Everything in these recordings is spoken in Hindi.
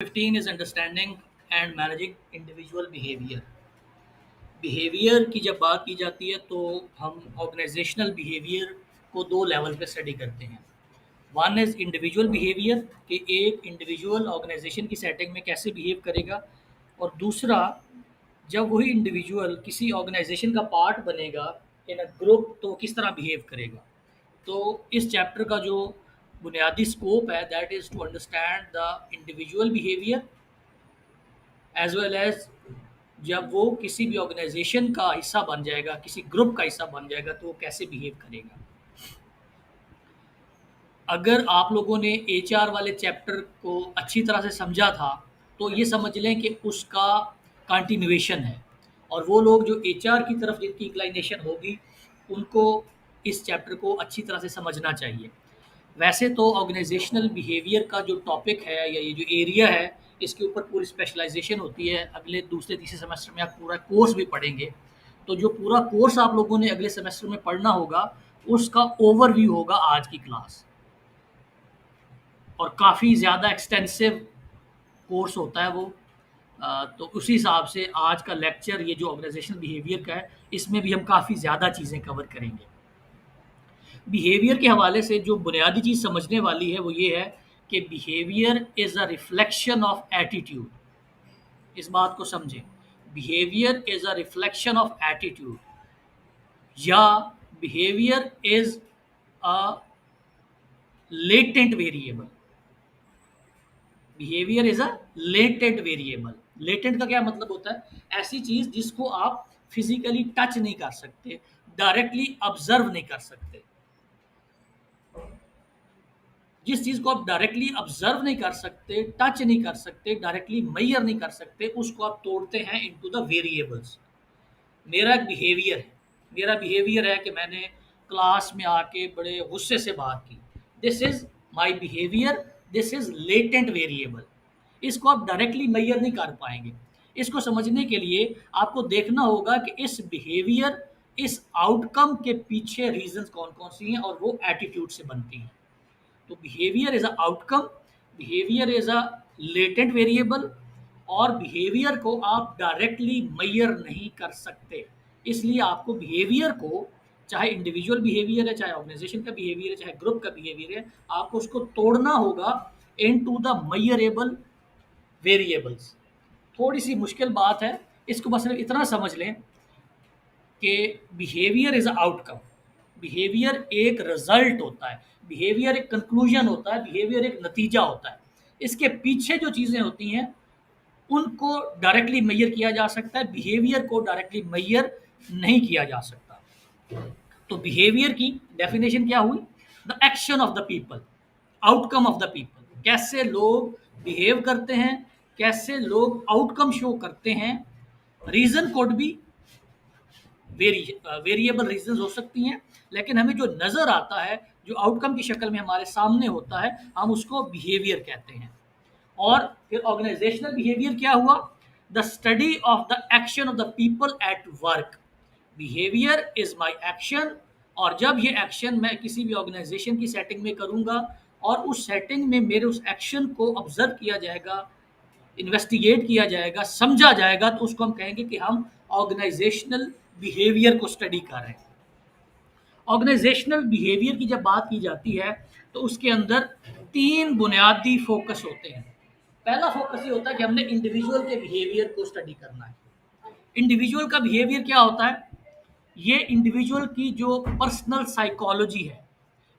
15 is understanding and managing individual behavior. Behaviour की जब बात की जाती है तो हम ऑर्गेनाइजेशनल बिहेवियर को दो लेवल पे स्टडी करते हैं। वन इज़ इंडिविजुअल बिहेवियर कि एक इंडिविजुअल ऑर्गेनाइजेशन की सेटिंग में कैसे बिहेव करेगा, और दूसरा जब वही इंडिविजुअल किसी ऑर्गेनाइजेशन का पार्ट बनेगा इन अ ग्रुप तो वो किस तरह बिहेव करेगा। तो इस चैप्टर का जो बुनियादी स्कोप है that is to understand the individual behaviour as well as जब वो किसी भी ऑर्गेनाइजेशन का हिस्सा बन जाएगा, किसी ग्रुप का हिस्सा बन जाएगा तो वो कैसे बिहेव करेगा। अगर आप लोगों ने एचआर वाले चैप्टर को अच्छी तरह से समझा था तो ये समझ लें कि उसका कंटिन्यूएशन है, और वो लोग जो एचआर की तरफ जिनकी इंक्लाइनेशन होगी उनको इस चैप्टर को अच्छी तरह से समझना चाहिए। वैसे तो ऑर्गेनाइजेशनल बिहेवियर का जो टॉपिक है या ये जो एरिया है इसके ऊपर पूरी स्पेशलाइजेशन होती है। अगले दूसरे तीसरे सेमेस्टर में आप पूरा कोर्स भी पढ़ेंगे, तो जो पूरा कोर्स आप लोगों ने अगले सेमेस्टर में पढ़ना होगा उसका ओवरव्यू होगा आज की क्लास, और काफ़ी ज़्यादा एक्सटेंसिव कोर्स होता है वो। तो उसी हिसाब से आज का लेक्चर ये जो ऑर्गेनाइजेशनल बिहेवियर का है इसमें भी हम काफ़ी ज़्यादा चीज़ें कवर करेंगे। बिहेवियर के हवाले से जो बुनियादी चीज़ समझने वाली है वो ये है कि behaviour is a reflection of attitude. इस बात को समझें, behaviour is a reflection of attitude, या behaviour is a latent variable. Behaviour is a latent variable. Latent का क्या मतलब होता है? ऐसी चीज़ जिसको आप फिजिकली टच नहीं कर सकते, डायरेक्टली ऑब्जर्व नहीं कर सकते। जिस चीज़ को आप डायरेक्टली ऑब्जर्व नहीं कर सकते, टच नहीं कर सकते, डायरेक्टली मेजर नहीं कर सकते, उसको आप तोड़ते हैं इनटू द वेरिएबल्स। मेरा एक बिहेवियर है, मेरा बिहेवियर है कि मैंने क्लास में आके बड़े गुस्से से बात की। This is my behaviour, this is latent variable. इसको आप डायरेक्टली मेजर नहीं कर पाएंगे। इसको समझने के लिए आपको देखना होगा कि इस बिहेवियर, इस आउटकम के पीछे रीजंस कौन कौन सी हैं, और वो एटीट्यूड से बनती हैं। तो behaviour is a outcome, behaviour is a latent variable, और बिहेवियर को आप डायरेक्टली मेजर नहीं कर सकते। इसलिए आपको बिहेवियर को, चाहे इंडिविजुअल बिहेवियर है, चाहे ऑर्गेनाइजेशन का बिहेवियर है, चाहे ग्रुप का बिहेवियर है, आपको उसको तोड़ना होगा इनटू द मेजरेबल वेरिएबल्स। थोड़ी सी मुश्किल बात है, इसको बस सिर्फ इतना समझ लें कि behaviour is a outcome, behaviour एक रिजल्ट होता है, बिहेवियर एक कंक्लूजन होता है, बिहेवियर एक नतीजा होता है। इसके पीछे जो चीज़ें होती हैं उनको डायरेक्टली मेजर किया जा सकता है, बिहेवियर को डायरेक्टली मेजर नहीं किया जा सकता। तो बिहेवियर की डेफिनेशन क्या हुई? The action of the people, outcome of the people. कैसे लोग बिहेव करते हैं, कैसे लोग आउटकम शो करते हैं। रीजन कोड भी वेरिएबल रीजंस हो सकती हैं, लेकिन हमें जो नज़र आता है, जो आउटकम की शक्ल में हमारे सामने होता है, हम उसको बिहेवियर कहते हैं। और फिर ऑर्गेनाइजेशनल बिहेवियर क्या हुआ? The study of the action of the people at work. Behaviour is my action, और जब ये एक्शन मैं किसी भी ऑर्गेनाइजेशन की सेटिंग में करूंगा और उस सेटिंग में मेरे उस एक्शन को ऑब्जर्व किया जाएगा, इन्वेस्टिगेट किया जाएगा, समझा जाएगा, तो उसको हम कहेंगे कि हम ऑर्गेनाइजेशनल बिहेवियर को स्टडी कर रहे हैं। ऑर्गेनाइजेशनल बिहेवियर की जब बात की जाती है तो उसके अंदर तीन बुनियादी फोकस होते हैं। पहला फोकस ये होता है कि हमने इंडिविजुअल के बिहेवियर को स्टडी करना है। इंडिविजुअल का बिहेवियर क्या होता है? ये इंडिविजुअल की जो पर्सनल साइकोलॉजी है,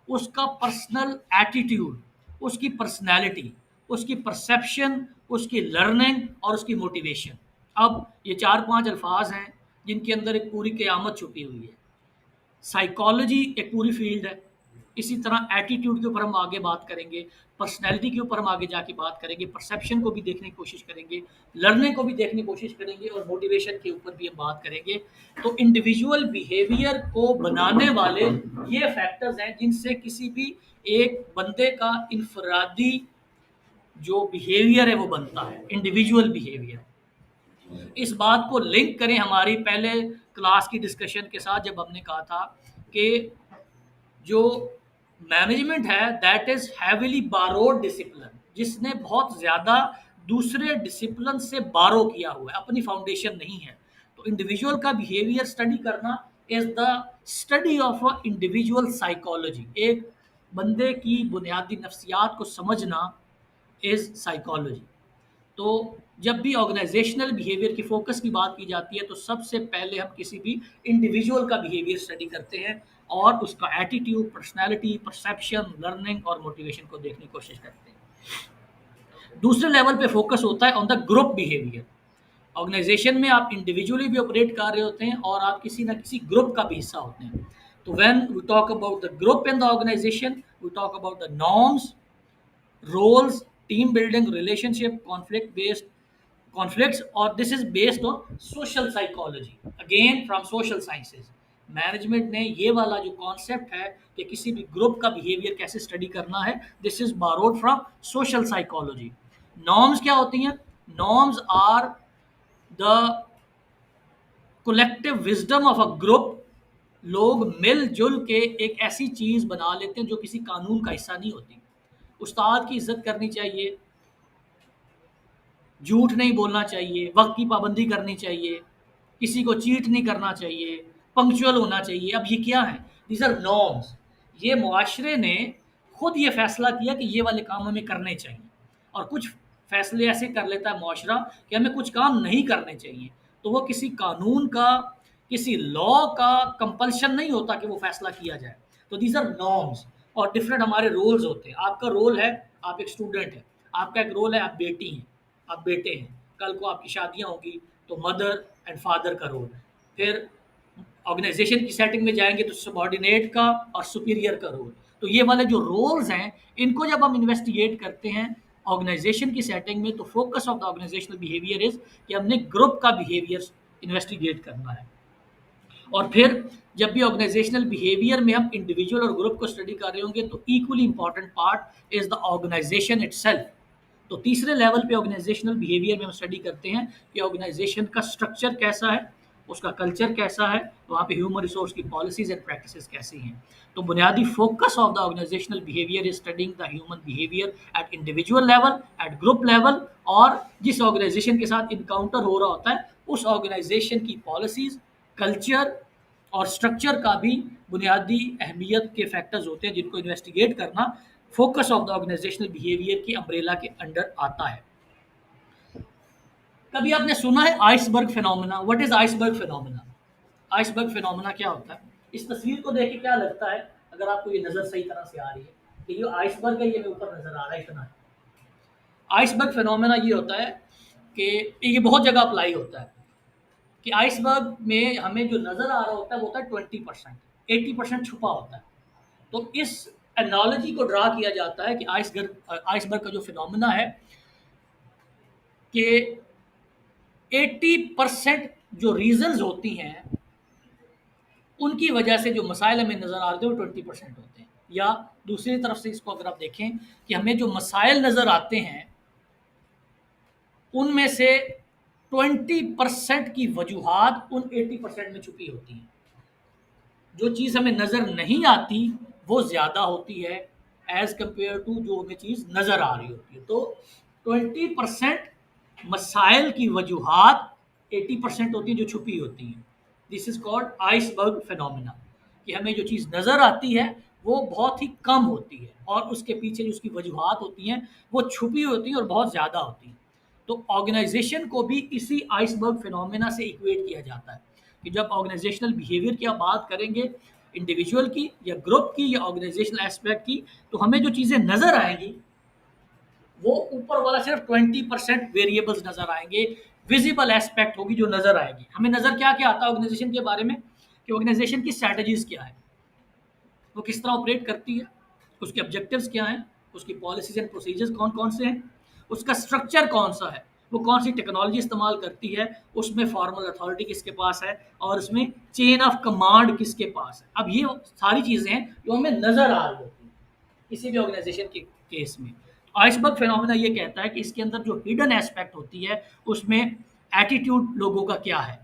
उसका पर्सनल एटीट्यूड, उसकी पर्सनैलिटी, उसकी परसेप्शन, उसकी लर्निंग और उसकी मोटिवेशन। अब ये चार पांच अल्फाज हैं जिनके अंदर एक पूरी क़यामत छुपी हुई है। साइकोलॉजी एक पूरी फील्ड है, इसी तरह एटीट्यूड के ऊपर हम आगे बात करेंगे, पर्सनैलिटी के ऊपर हम आगे जाके बात करेंगे, परसेप्शन को भी देखने की कोशिश करेंगे, लर्निंग को भी देखने की कोशिश करेंगे, और मोटिवेशन के ऊपर भी हम बात करेंगे। तो इंडिविजुअल बिहेवियर को बनाने वाले ये फैक्टर्स हैं जिनसे किसी भी एक बंदे का इनफरादी जो बिहेवियर है वो बनता है, इंडिविजुअल बिहेवियर। इस बात को लिंक करें हमारी पहले क्लास की डिस्कशन के साथ, जब हमने कहा था कि जो मैनेजमेंट है that is heavily borrowed discipline, जिसने बहुत ज़्यादा दूसरे डिसिप्लिन से बारो किया हुआ है, अपनी फाउंडेशन नहीं है। तो इंडिविजुअल का बिहेवियर स्टडी करना is the study of a individual psychology. एक बंदे की बुनियादी नफ्सियात को समझना इज साइकोलॉजी। तो जब भी ऑर्गेनाइजेशनल बिहेवियर की फोकस की बात की जाती है तो सबसे पहले हम किसी भी इंडिविजुअल का बिहेवियर स्टडी करते हैं और उसका एटीट्यूड, पर्सनैलिटी, परसेप्शन, लर्निंग और मोटिवेशन को देखने की कोशिश करते हैं। दूसरे लेवल पे फोकस होता है on the group behaviour. Organisation में आप इंडिविजुअली भी ऑपरेट कर रहे होते हैं और आप किसी ना किसी ग्रुप का भी हिस्सा होते हैं। तो when we talk about the group in the organisation, we talk about the norms, roles, team building, relationship, conflicts, or this is based on social psychology, again from social sciences। Management ने ये वाला जो कॉन्सेप्ट है कि किसी भी ग्रुप का बिहेवियर कैसे स्टडी करना है, this is borrowed from social psychology. Norms क्या होती हैं? Norms are the collective wisdom of a group. लोग मिलजुल के एक ऐसी चीज बना लेते हैं जो किसी कानून का हिस्सा नहीं होती। उस्ताद की इज्जत करनी चाहिए, झूठ नहीं बोलना चाहिए, वक्त की पाबंदी करनी चाहिए, किसी को चीट नहीं करना चाहिए, पंक्चुअल होना चाहिए। अब ये क्या है? These are norms. ये मुआशरे ने खुद ये फैसला किया कि ये वाले काम हमें करने चाहिए, और कुछ फैसले ऐसे कर लेता है मुआशरा कि हमें कुछ काम नहीं करने चाहिए। तो वो किसी कानून का, किसी लॉ का कंपल्शन नहीं होता कि वो फैसला किया जाए। तो दीज आर नॉर्म्स। और डिफरेंट हमारे रोल्स होते हैं। आपका रोल है, आप एक स्टूडेंट हैं, आपका एक रोल है, आप बेटी हैं, आप बेटे हैं, कल को आपकी शादियां होंगी तो मदर एंड फादर का रोल है। फिर ऑर्गेनाइजेशन की सेटिंग में जाएंगे तो सबॉर्डिनेट का और सुपीरियर का रोल। तो ये वाले जो रोल्स हैं, इनको जब हम इन्वेस्टिगेट करते हैं ऑर्गेनाइजेशन की सेटिंग में, तो focus of the organisational behaviour is कि हमने ग्रुप का बिहेवियर इन्वेस्टिगेट करना है। और फिर जब भी ऑर्गेनाइजेशनल बिहेवियर में हम इंडिविजुअल और ग्रुप को स्टडी कर रहे होंगे तो equally important part is the organisation itself. तो तीसरे लेवल पे ऑर्गेनाइजेशनल बिहेवियर में हम स्टडी करते हैं कि ऑर्गेनाइजेशन का स्ट्रक्चर कैसा है, उसका कल्चर कैसा है, वहाँ पे ह्यूमन रिसोर्स की पॉलिसीज एंड प्रैक्टिसेस कैसी हैं। तो बुनियादी focus of the organisational behaviour is studying the human behaviour at individual level, at group level, और जिस ऑर्गेनाइजेशन के साथ इनकाउंटर हो रहा होता है उस ऑर्गेनाइजेशन की पॉलिसीज, कल्चर और स्ट्रक्चर का भी बुनियादी अहमियत के फैक्टर्स होते हैं जिनको इन्वेस्टिगेट करना focus of the organisational behaviour की अम्ब्रेला के अंडर आता है। कभी आपने सुना है iceberg phenomena? What is iceberg phenomena? Iceberg phenomena क्या होता है? इस तस्वीर को देख के क्या लगता है, अगर आपको ये नज़र सही तरह से आ रही है कि ये आइसबर्ग है, ये ऊपर नज़र आ रहा है इतना है। आइसबर्ग फिनोमेना ये होता है कि ये बहुत जगह अप्लाई होता है कि आइसबर्ग में हमें जो नज़र आ रहा होता है वो होता है 20%, 80% छुपा होता है। तो इस एनालॉजी को ड्रा किया जाता है कि आइसबर्ग का जो फिनोमेना है कि 80% जो रीजंस होती हैं उनकी वजह से जो मसाइल हमें नज़र आ रहे हैं वो 20% होते हैं। या दूसरी तरफ से इसको अगर आप देखें कि हमें जो मसाइल नज़र आते हैं उनमें से 20% की वजूहात उन 80% में छुपी होती हैं। जो चीज़ हमें नज़र नहीं आती वो ज़्यादा होती है एज कंपेयर टू जो हमें चीज़ नज़र आ रही होती है। तो 20% मसाइल की वजूहात 80% होती हैं जो छुपी होती हैं। This is called iceberg phenomena, कि हमें जो चीज़ नज़र आती है वो बहुत ही कम होती है और उसके पीछे जो उसकी वजूहात होती हैं वो छुपी होती हैं और बहुत ज़्यादा होती हैं। तो ऑर्गेनाइजेशन को भी इसी आइसबर्ग फिनोमेना से इक्वेट किया जाता है कि जब ऑर्गेनाइजेशनल बिहेवियर की आप बात करेंगे, इंडिविजुअल की या ग्रुप की या ऑर्गेनाइजेशनल एस्पेक्ट की, तो हमें जो चीज़ें नज़र आएंगी वो ऊपर वाला सिर्फ 20% वेरिएबल्स नज़र आएंगे, विजिबल एस्पेक्ट होगी जो नज़र आएगी। हमें नज़र क्या क्या आता है ऑर्गेनाइजेशन के बारे में कि ऑर्गेनाइजेशन की स्ट्रैटेजीज क्या है, वो किस तरह ऑपरेट करती है, उसके ऑब्जेक्टिव्स क्या हैं, उसकी पॉलिसीज एंड प्रोसीजर्स कौन कौन से हैं, उसका स्ट्रक्चर कौन सा है, वो कौन सी टेक्नोलॉजी इस्तेमाल करती है, उसमें फॉर्मल अथॉरिटी किसके पास है और उसमें चेन ऑफ कमांड किसके पास है। अब ये सारी चीज़ें हैं जो हमें नज़र आ रही होती हैं किसी भी ऑर्गेनाइजेशन के केस में। आइसबर्ग फिनोमेना ये कहता है कि इसके अंदर जो हिडन एस्पेक्ट होती है उसमें एटीट्यूड लोगों का क्या है,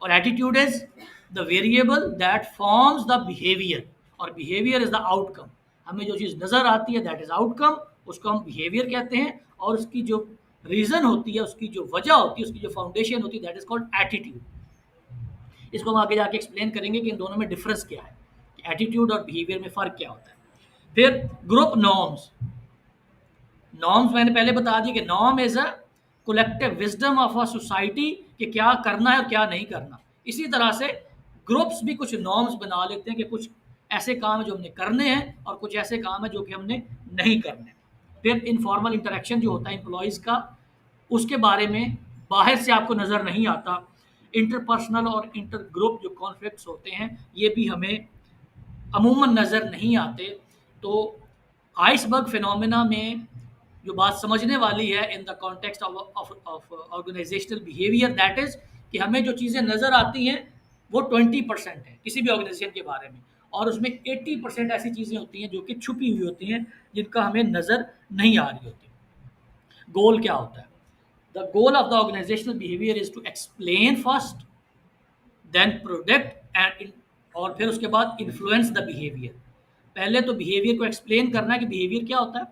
और attitude is the variable that forms the behaviour, और बिहेवियर इज द आउटकम। हमें जो चीज़ नज़र आती है दैट इज आउटकम, उसको हम बिहेवियर कहते हैं, और उसकी जो रीज़न होती है, उसकी जो वजह होती है, उसकी जो फाउंडेशन होती है, दैट इज़ कॉल्ड एटीट्यूड। इसको हम आगे जाके एक्सप्लेन करेंगे कि इन दोनों में डिफरेंस क्या है, कि एटीट्यूड और बिहेवियर में फ़र्क क्या होता है। फिर ग्रुप नॉर्म्स। नॉर्म्स मैंने पहले बता दिया कि norm is a collective wisdom of a society कि क्या करना है और क्या नहीं करना। इसी तरह से ग्रुप्स भी कुछ नॉर्म्स बना लेते हैं कि कुछ ऐसे काम हैं जो हमने करने हैं और कुछ ऐसे काम हैं जो कि हमने नहीं करने। फिर इनफॉर्मल इंटरेक्शन जो होता है एम्प्लॉयज़ का, उसके बारे में बाहर से आपको नज़र नहीं आता। इंटरपर्सनल और इंटर ग्रुप जो कॉन्फ्लिक्ट्स होते हैं, ये भी हमें अमूमन नज़र नहीं आते। तो आइसबर्ग फिनोमेना में जो बात समझने वाली है in the context of organisational behaviour, that is कि हमें जो चीज़ें नज़र आती हैं वो 20% है किसी भी ऑर्गेनाइजेशन के बारे में, और उसमें 80% ऐसी चीज़ें होती हैं जो कि छुपी हुई होती हैं, जिनका हमें नज़र नहीं आ रही होती। गोल क्या होता है? The goal of the organisational behaviour is to explain first, then product and, और फिर उसके बाद इन्फ्लुएंस द बिहेवियर। पहले तो बिहेवियर को एक्सप्लेन करना है कि बिहेवियर क्या होता है,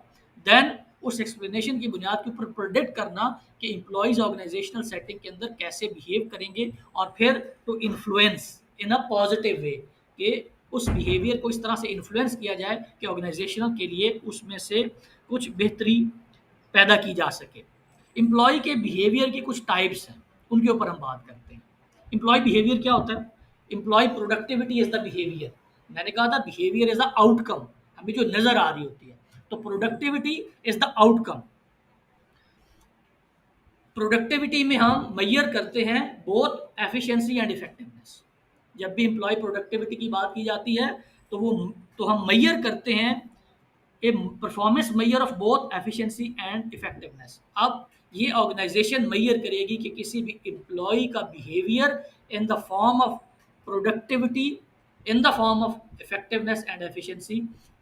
देन उस एक्सप्लेनेशन की बुनियाद के ऊपर प्रोडिक्ट करना कि एम्प्लॉयज़ ऑर्गेनाइजेशनल सेटिंग के अंदर कैसे बिहेव करेंगे, और फिर to influence in a positive way कि उस बिहेवियर को इस तरह से इन्फ्लुएंस किया जाए कि ऑर्गेनाइजेशन के लिए उसमें से कुछ बेहतरी पैदा की जा सके। एम्प्लॉय के बिहेवियर की कुछ टाइप्स हैं, उनके ऊपर हम बात करते हैं। एम्प्लॉय बिहेवियर क्या होता है? Employ productivity is the behaviour. मैंने कहा था बिहेवियर इज़ द आउटकम, हमें जो नज़र आ रही होती है, तो productivity is the outcome. Productivity में हम मेजर करते हैं बोथ एफिशिएंसी एंड इफेक्टिवनेस। जब भी एम्प्लॉय प्रोडक्टिविटी की बात की जाती है तो हम मेजर करते हैं ए performance measure of both efficiency and effectiveness. अब ये ऑर्गेनाइजेशन मेजर करेगी कि किसी भी एम्प्लॉय का behaviour in the form of productivity, in the form of effectiveness and efficiency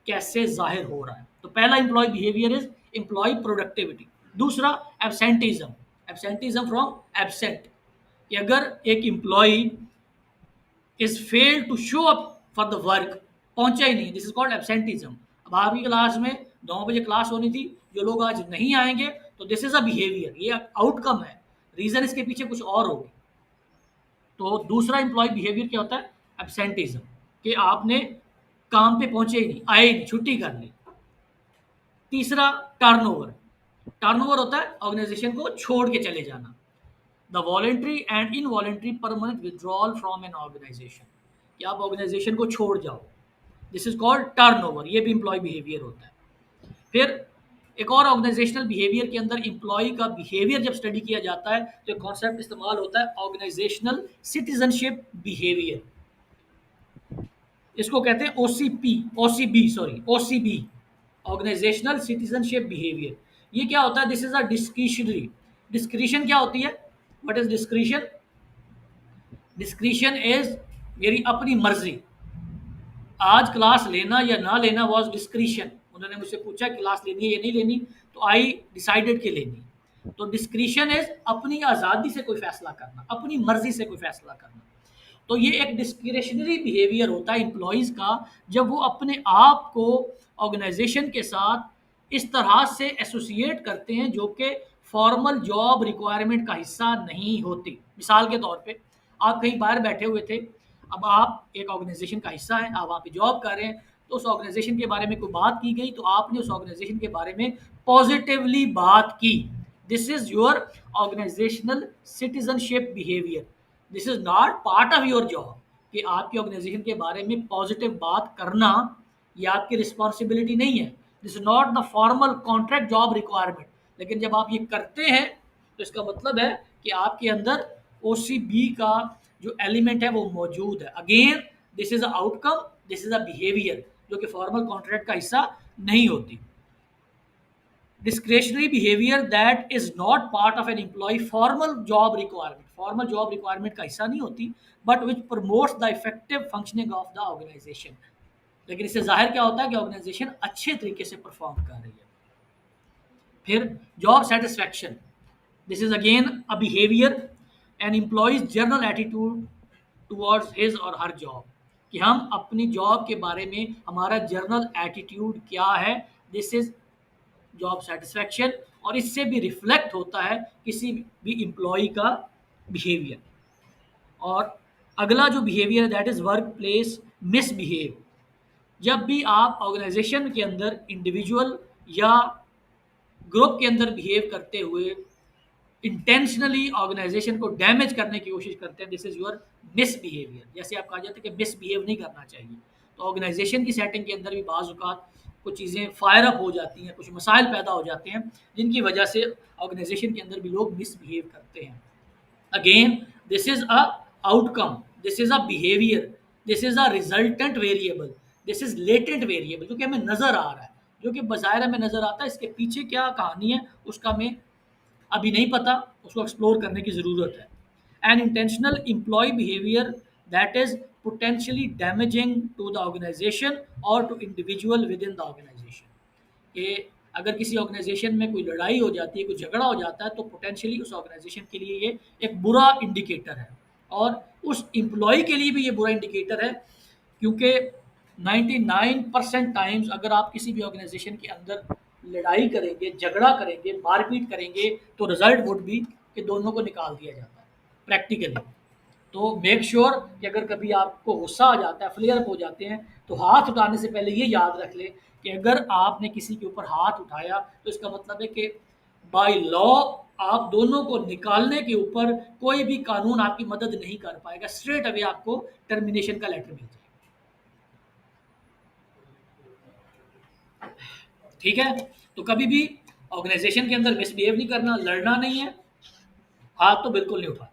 कैसे जाहिर हो रहा है। तो पहला employ behaviour is employ productivity. दूसरा एब्सेंटिज्म। एब्सेंटिज्म फ्रॉम एब्सेंट, कि अगर एक employ is fail to show up for the work, पहुंचा ही नहीं, दिस इज कॉल्ड एब्सेंटिज्म। अब आपकी क्लास में 9 बजे क्लास होनी थी, जो लोग आज नहीं आएंगे, तो दिस इज अ बिहेवियर, ये आउटकम है, रीजन इसके पीछे कुछ और होगी। तो दूसरा एम्प्लॉय बिहेवियर क्या होता है? एब्सेंटिज्म, कि आपने काम पे पहुंचे ही नहीं, आए ही नहीं, छुट्टी कर ली। तीसरा टर्नओवर। टर्नओवर होता है ऑर्गेनाइजेशन को छोड़ के चले जाना। The voluntary and involuntary permanent withdrawal from an organisation, कि आप ऑर्गेनाइजेशन को छोड़ जाओ, दिस इज कॉल्ड टर्नओवर। ये भी एम्प्लॉय बिहेवियर होता है। फिर एक और ऑर्गेनाइजेशनल बिहेवियर के अंदर एम्प्लॉय का बिहेवियर जब स्टडी किया जाता है तो एक कॉन्सेप्ट इस्तेमाल होता है ऑर्गेनाइजेशनल सिटीजनशिप बिहेवियर। इसको कहते हैं OCP, OCB, sorry OCB, organisational citizenship behaviour. ये क्या होता है? This is a discretionary. Discretion क्या होती है? What is discretion? Discretion is मेरी अपनी मर्जी। आज क्लास लेना या ना लेना वॉज डिस्क्रिशन। उन्होंने मुझसे पूछा क्लास लेनी है या नहीं लेनी, तो आई डिसाइडेड कि लेनी। तो डिस्क्रिशन इज अपनी आज़ादी से कोई फैसला करना, अपनी मर्जी से कोई फैसला करना। तो ये एक डिस्क्रिशनरी बिहेवियर होता है एम्प्लॉयज़ का, जब वो अपने आप को ऑर्गेनाइजेशन के साथ इस तरह से एसोसिएट करते हैं जो कि फॉर्मल जॉब रिक्वायरमेंट का हिस्सा नहीं होती। मिसाल के तौर पे आप कहीं बाहर बैठे हुए थे, अब आप एक ऑर्गेनाइजेशन का हिस्सा हैं, आप वहाँ पे जॉब कर रहे हैं, तो उस ऑर्गेनाइजेशन के बारे में कोई बात की गई तो आपने उस ऑर्गेनाइजेशन के बारे में पॉजिटिवली बात की। This is your organisational citizenship behaviour. This is not part of your job, कि आपकी ऑर्गेनाइजेशन के बारे में पॉजिटिव बात करना ये आपकी रिस्पॉन्सिबिलिटी नहीं है। This is not the formal contract job requirement. लेकिन जब आप ये करते हैं तो इसका मतलब है कि आपके अंदर ओसीबी का जो एलिमेंट है वो मौजूद है। Again this is a outcome, this is a behaviour जो कि फॉर्मल कॉन्ट्रैक्ट का हिस्सा नहीं होती। discretionary behavior that is not part of an employee formal job requirement, formal job requirement का हिस्सा नहीं होती, but which promotes the effective functioning of the organization। लेकिन इससे जाहिर क्या होता है कि ऑर्गेनाइजेशन अच्छे तरीके से परफॉर्म कर रही है। फिर job satisfaction, this is again a behaviour an employees general attitude towards his और हर जॉब, कि हम अपनी जॉब के बारे में हमारा जनरल एटीट्यूड क्या है। This is job satisfaction. और इससे भी रिफ्लेक्ट होता है किसी भी एम्प्लॉय का बिहेवियर। और अगला जो बिहेवियर है that is work place misbehave. जब भी आप ऑर्गेनाइजेशन के अंदर इंडिविजुअल या ग्रुप के अंदर बिहेव करते हुए इंटेंशनली ऑर्गेनाइजेशन को डैमेज करने की कोशिश करते हैं, दिस इज योर मिसबिहेवियर। जैसे आप कहा जाता है कि मिसबिहेव नहीं करना चाहिए, तो ऑर्गेनाइजेशन की सेटिंग के अंदर भी बाज़ औक़ात कुछ चीज़ें फायर अप हो जाती हैं, कुछ मसाइल पैदा हो जाते हैं जिनकी वजह से ऑर्गेनाइजेशन के अंदर भी लोग मिसबिहेव करते हैं। Again, this is a outcome, this is a behavior, this is a resultant variable, this is latent variable, जो कि हमें नज़र आ रहा है, जो कि बज़ाहिर हमें नज़र आता है। इसके पीछे क्या कहानी है उसका हमें अभी नहीं पता, उसको एक्सप्लोर करने की ज़रूरत है। An intentional employee behaviour that is potentially damaging to the organisation और to individual within the organisation. कि अगर किसी ऑर्गेनाइजेशन में कोई लड़ाई हो जाती है, कोई झगड़ा हो जाता है, तो पोटेंशियली उस ऑर्गेनाइजेशन के लिए ये एक बुरा इंडिकेटर है और उस एम्प्लॉय के लिए भी ये बुरा इंडिकेटर है, क्योंकि 99% टाइम्स अगर आप किसी भी ऑर्गेनाइजेशन के अंदर लड़ाई करेंगे, झगड़ा करेंगे, मारपीट करेंगे, तो रिजल्ट वुड बी कि दोनों को निकाल दिया जाता है प्रैक्टिकली। तो मेक श्योर कि अगर कभी आपको गुस्सा आ जाता है, फ्लेयर अप हो जाते हैं, तो हाथ उठाने से पहले ये याद रख लें कि अगर आपने किसी के ऊपर हाथ उठाया तो इसका मतलब है कि बाय लॉ आप दोनों को निकालने के ऊपर कोई भी कानून आपकी मदद नहीं कर पाएगा, स्ट्रेट अवे आपको टर्मिनेशन का लेटर मिल जाएगा। ठीक है, तो कभी भी ऑर्गेनाइजेशन के अंदर मिसबिहेव नहीं करना, लड़ना नहीं है, हाथ तो बिल्कुल नहीं उठाना।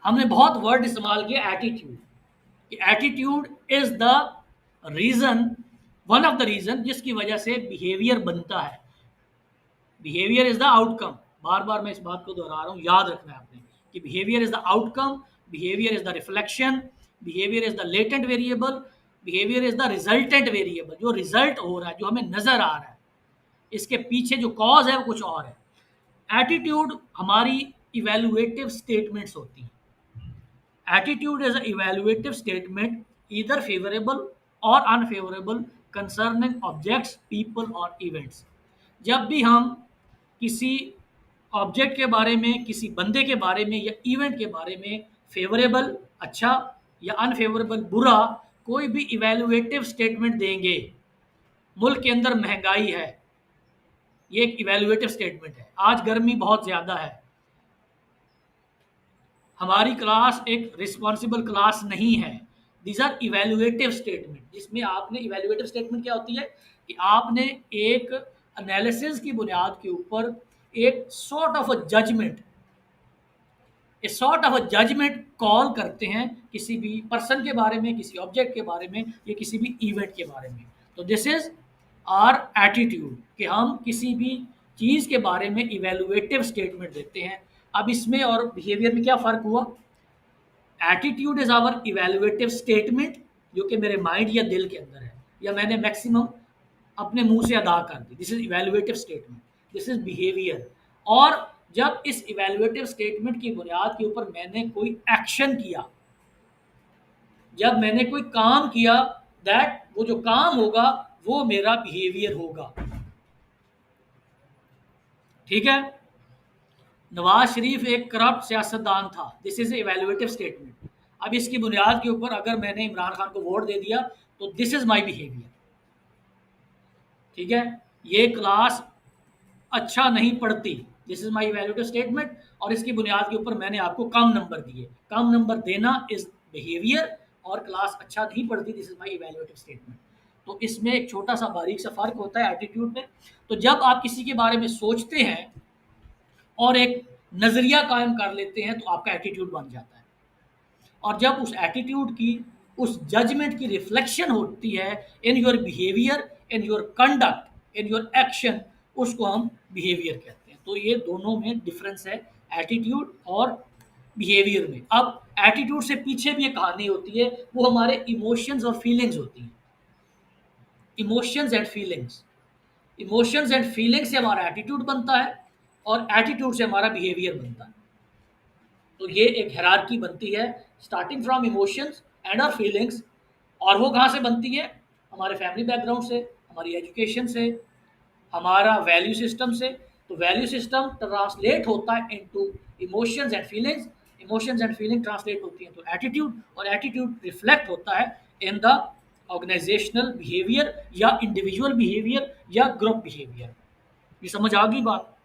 हमने बहुत वर्ड इस्तेमाल किया एटीट्यूड, कि attitude is the reason, one of the reason जिसकी वजह से बिहेवियर बनता है। बिहेवियर इज द आउटकम, बार बार मैं इस बात को दोहरा रहा हूँ, याद रखना है आपने कि behaviour is the outcome, behaviour is the reflection, behaviour is the latent variable, behaviour is the resultant variable. जो रिजल्ट हो रहा है, जो हमें नजर आ रहा है, इसके पीछे जो कॉज है वो कुछ और है। एटीट्यूड हमारी इवेलुएटिव स्टेटमेंट्स होती हैं। Attitude is an evaluative statement, either favorable or unfavorable, concerning objects, people or events. जब भी हम किसी ऑब्जेक्ट के बारे में, किसी बंदे के बारे में या इवेंट के बारे में फेवरेबल अच्छा या अनफेवरेबल बुरा कोई भी इवेलुएटिव स्टेटमेंट देंगे, मुल्क के अंदर महंगाई है, ये एक इवेलुएटिव स्टेटमेंट है। आज गर्मी बहुत ज़्यादा है, हमारी क्लास एक रिस्पॉन्सिबल क्लास नहीं है। दीज आर इवेल्युएटिव स्टेटमेंट, जिसमें आपने इवेल्युएटिव स्टेटमेंट क्या होती है कि आपने एक एनालिसिस की बुनियाद के ऊपर एक sort of a judgement, a sort of a judgement call करते हैं किसी भी पर्सन के बारे में, किसी ऑब्जेक्ट के बारे में या किसी भी इवेंट के बारे में। तो दिस इज आर एटीट्यूड, कि हम किसी भी चीज़ के बारे में इवेलुएटिव स्टेटमेंट देते हैं। अब इसमें और बिहेवियर में क्या फ़र्क हुआ? एटीट्यूड इज आवर इवेलुएटिव स्टेटमेंट, जो कि मेरे माइंड या दिल के अंदर है, या मैंने मैक्सिमम अपने मुंह से अदा कर दी, this is evaluative statement. This is behaviour. और जब इस इवेलुएटिव स्टेटमेंट की बुनियाद के ऊपर मैंने कोई एक्शन किया, जब मैंने कोई काम किया, दैट वो जो काम होगा वो मेरा बिहेवियर होगा। ठीक है, नवाज शरीफ एक करप्ट सियासतदान था, दिस इज इवेलुएटिव स्टेटमेंट। अब इसकी बुनियाद के ऊपर अगर मैंने इमरान खान को वोट दे दिया तो दिस इज माई बिहेवियर। ठीक है, ये क्लास अच्छा नहीं पढ़ती, दिस इज माई इवेलुएटिव स्टेटमेंट, और इसकी बुनियाद के ऊपर मैंने आपको कम नंबर दिए। कम नंबर देना इज बिहेवियर, और क्लास अच्छा नहीं पढ़ती, दिस इज माई इवेलुएटिव स्टेटमेंट। तो इसमें एक छोटा सा बारीक सा फर्क होता है एटीट्यूड में। तो जब आप किसी के बारे में सोचते हैं और एक नज़रिया कायम कर लेते हैं, तो आपका एटीट्यूड बन जाता है। और जब उस एटीट्यूड की, उस जजमेंट की रिफ्लेक्शन होती है in your behaviour, in your conduct, in your action, उसको हम बिहेवियर कहते हैं। तो ये दोनों में डिफरेंस है, एटीट्यूड और बिहेवियर में। अब एटीट्यूड से पीछे भी एक कहानी होती है, वो हमारे इमोशंस और फीलिंग्स होती हैं। Emotions and feelings, emotions and feelings से हमारा एटीट्यूड बनता है और एटीट्यूड से हमारा बिहेवियर बनता है। तो ये एक हायरार्की बनती है, starting from emotions and our feelings. और वो कहाँ से बनती है? हमारे फैमिली बैकग्राउंड से, हमारी एजुकेशन से, हमारा वैल्यू सिस्टम से। तो वैल्यू सिस्टम ट्रांसलेट होता है into emotions and feelings, emotions and feeling translate होती हैं तो एटीट्यूड, और एटीट्यूड रिफ्लेक्ट होता है इन द ऑर्गेनाइजेशनल बिहेवियर या इंडिविजुअल बिहेवियर या ग्रुप बिहेवियर। ये समझ आ गई बात?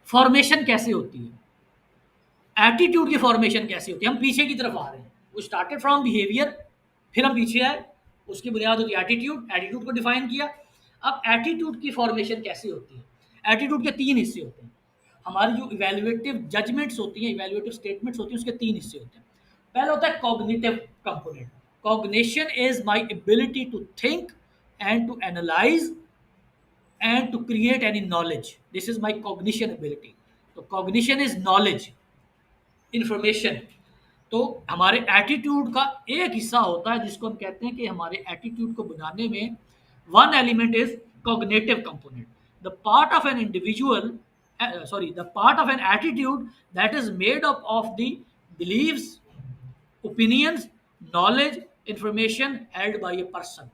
फॉर्मेशन कैसे होती है, एटीट्यूड की फॉर्मेशन कैसे होती है? हम पीछे की तरफ आ रहे हैं, वो स्टार्टेड फ्रॉम बिहेवियर, फिर हम पीछे आए, उसकी बुनियाद होती है एटीट्यूड, एटीट्यूड को डिफाइन किया। अब एटीट्यूड की फॉर्मेशन कैसे होती है? एटीट्यूड के तीन हिस्से होते हैं। हमारी जो इवेल्युएटिव जजमेंट्स होती हैं, इवेल्युएटिव स्टेटमेंट्स होती हैं, उसके तीन हिस्से होते हैं। पहला होता है cognitive component. Cognition is my ability to think and to analyse and to create any knowledge. This is my cognition ability. तो cognition is knowledge, information। तो हमारे एटीट्यूड का एक हिस्सा होता है जिसको हम कहते हैं कि हमारे एटीट्यूड को बनाने में one element is cognitive component. The part of an individual, the part of an attitude that is made up of the beliefs, opinions, knowledge, information held by a person.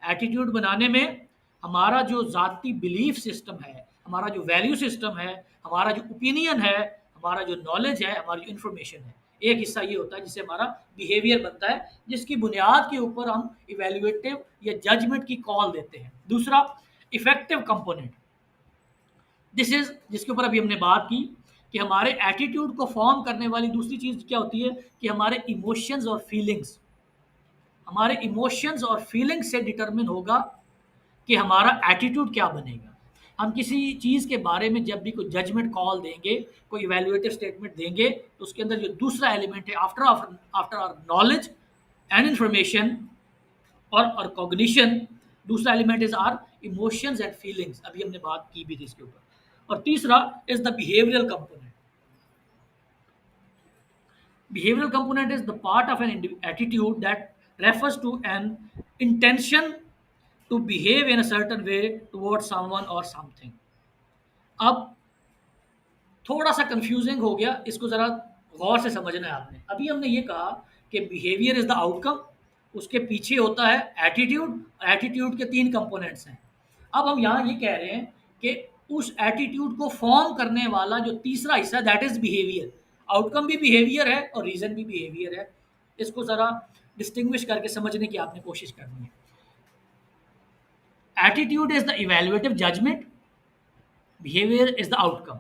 Attitude बनाने में हमारा जो ज़ाती बिलीफ सिस्टम है, हमारा जो वैल्यू सिस्टम है, हमारा जो ओपिनियन है, हमारा जो नॉलेज है, हमारी जो इन्फॉर्मेशन है, एक हिस्सा ये होता है जिससे हमारा बिहेवियर बनता है, जिसकी बुनियाद के ऊपर हम इवेल्युएटिव या जजमेंट की कॉल देते हैं। दूसरा इफेक्टिव कंपोनेंट, दिस इज जिसके ऊपर अभी हमने बात की कि हमारे एटीट्यूड को फॉर्म करने वाली दूसरी चीज़ क्या होती है कि हमारे इमोशंस और फीलिंग्स। हमारे इमोशंस और फीलिंग्स से डिटरमिन होगा कि हमारा एटीट्यूड क्या बनेगा। हम किसी चीज़ के बारे में जब भी कोई जजमेंट कॉल देंगे, कोई इवैल्यूएटिव स्टेटमेंट देंगे, तो उसके अंदर जो दूसरा एलिमेंट है after after our knowledge and information और कॉग्निशन, दूसरा element is our emotions and feelings. अभी हमने बात की भी थी इसके ऊपर। और तीसरा is the behavioural component. Behavioral component is the part of an attitude that refers to an intention to behave in a certain way towards someone or something। अब थोड़ा सा कंफ्यूजिंग हो गया, इसको ज़रा गौर से समझना है आपने। अभी हमने ये कहा कि बिहेवियर इज़ द आउटकम, उसके पीछे होता है एटीट्यूड, एटीट्यूड के तीन कंपोनेंट्स हैं। अब हम यहाँ ये कह रहे हैं कि उस एटीट्यूड को फॉर्म करने वाला जो तीसरा हिस्सा दैट इज़ बिहेवियर। आउटकम भी बिहेवियर है और रीज़न भी बिहेवियर है। इसको ज़रा डिस्टिंग्विश करके समझने की आपने कोशिश करनी है। Attitude is the evaluative judgement, behaviour is the outcome.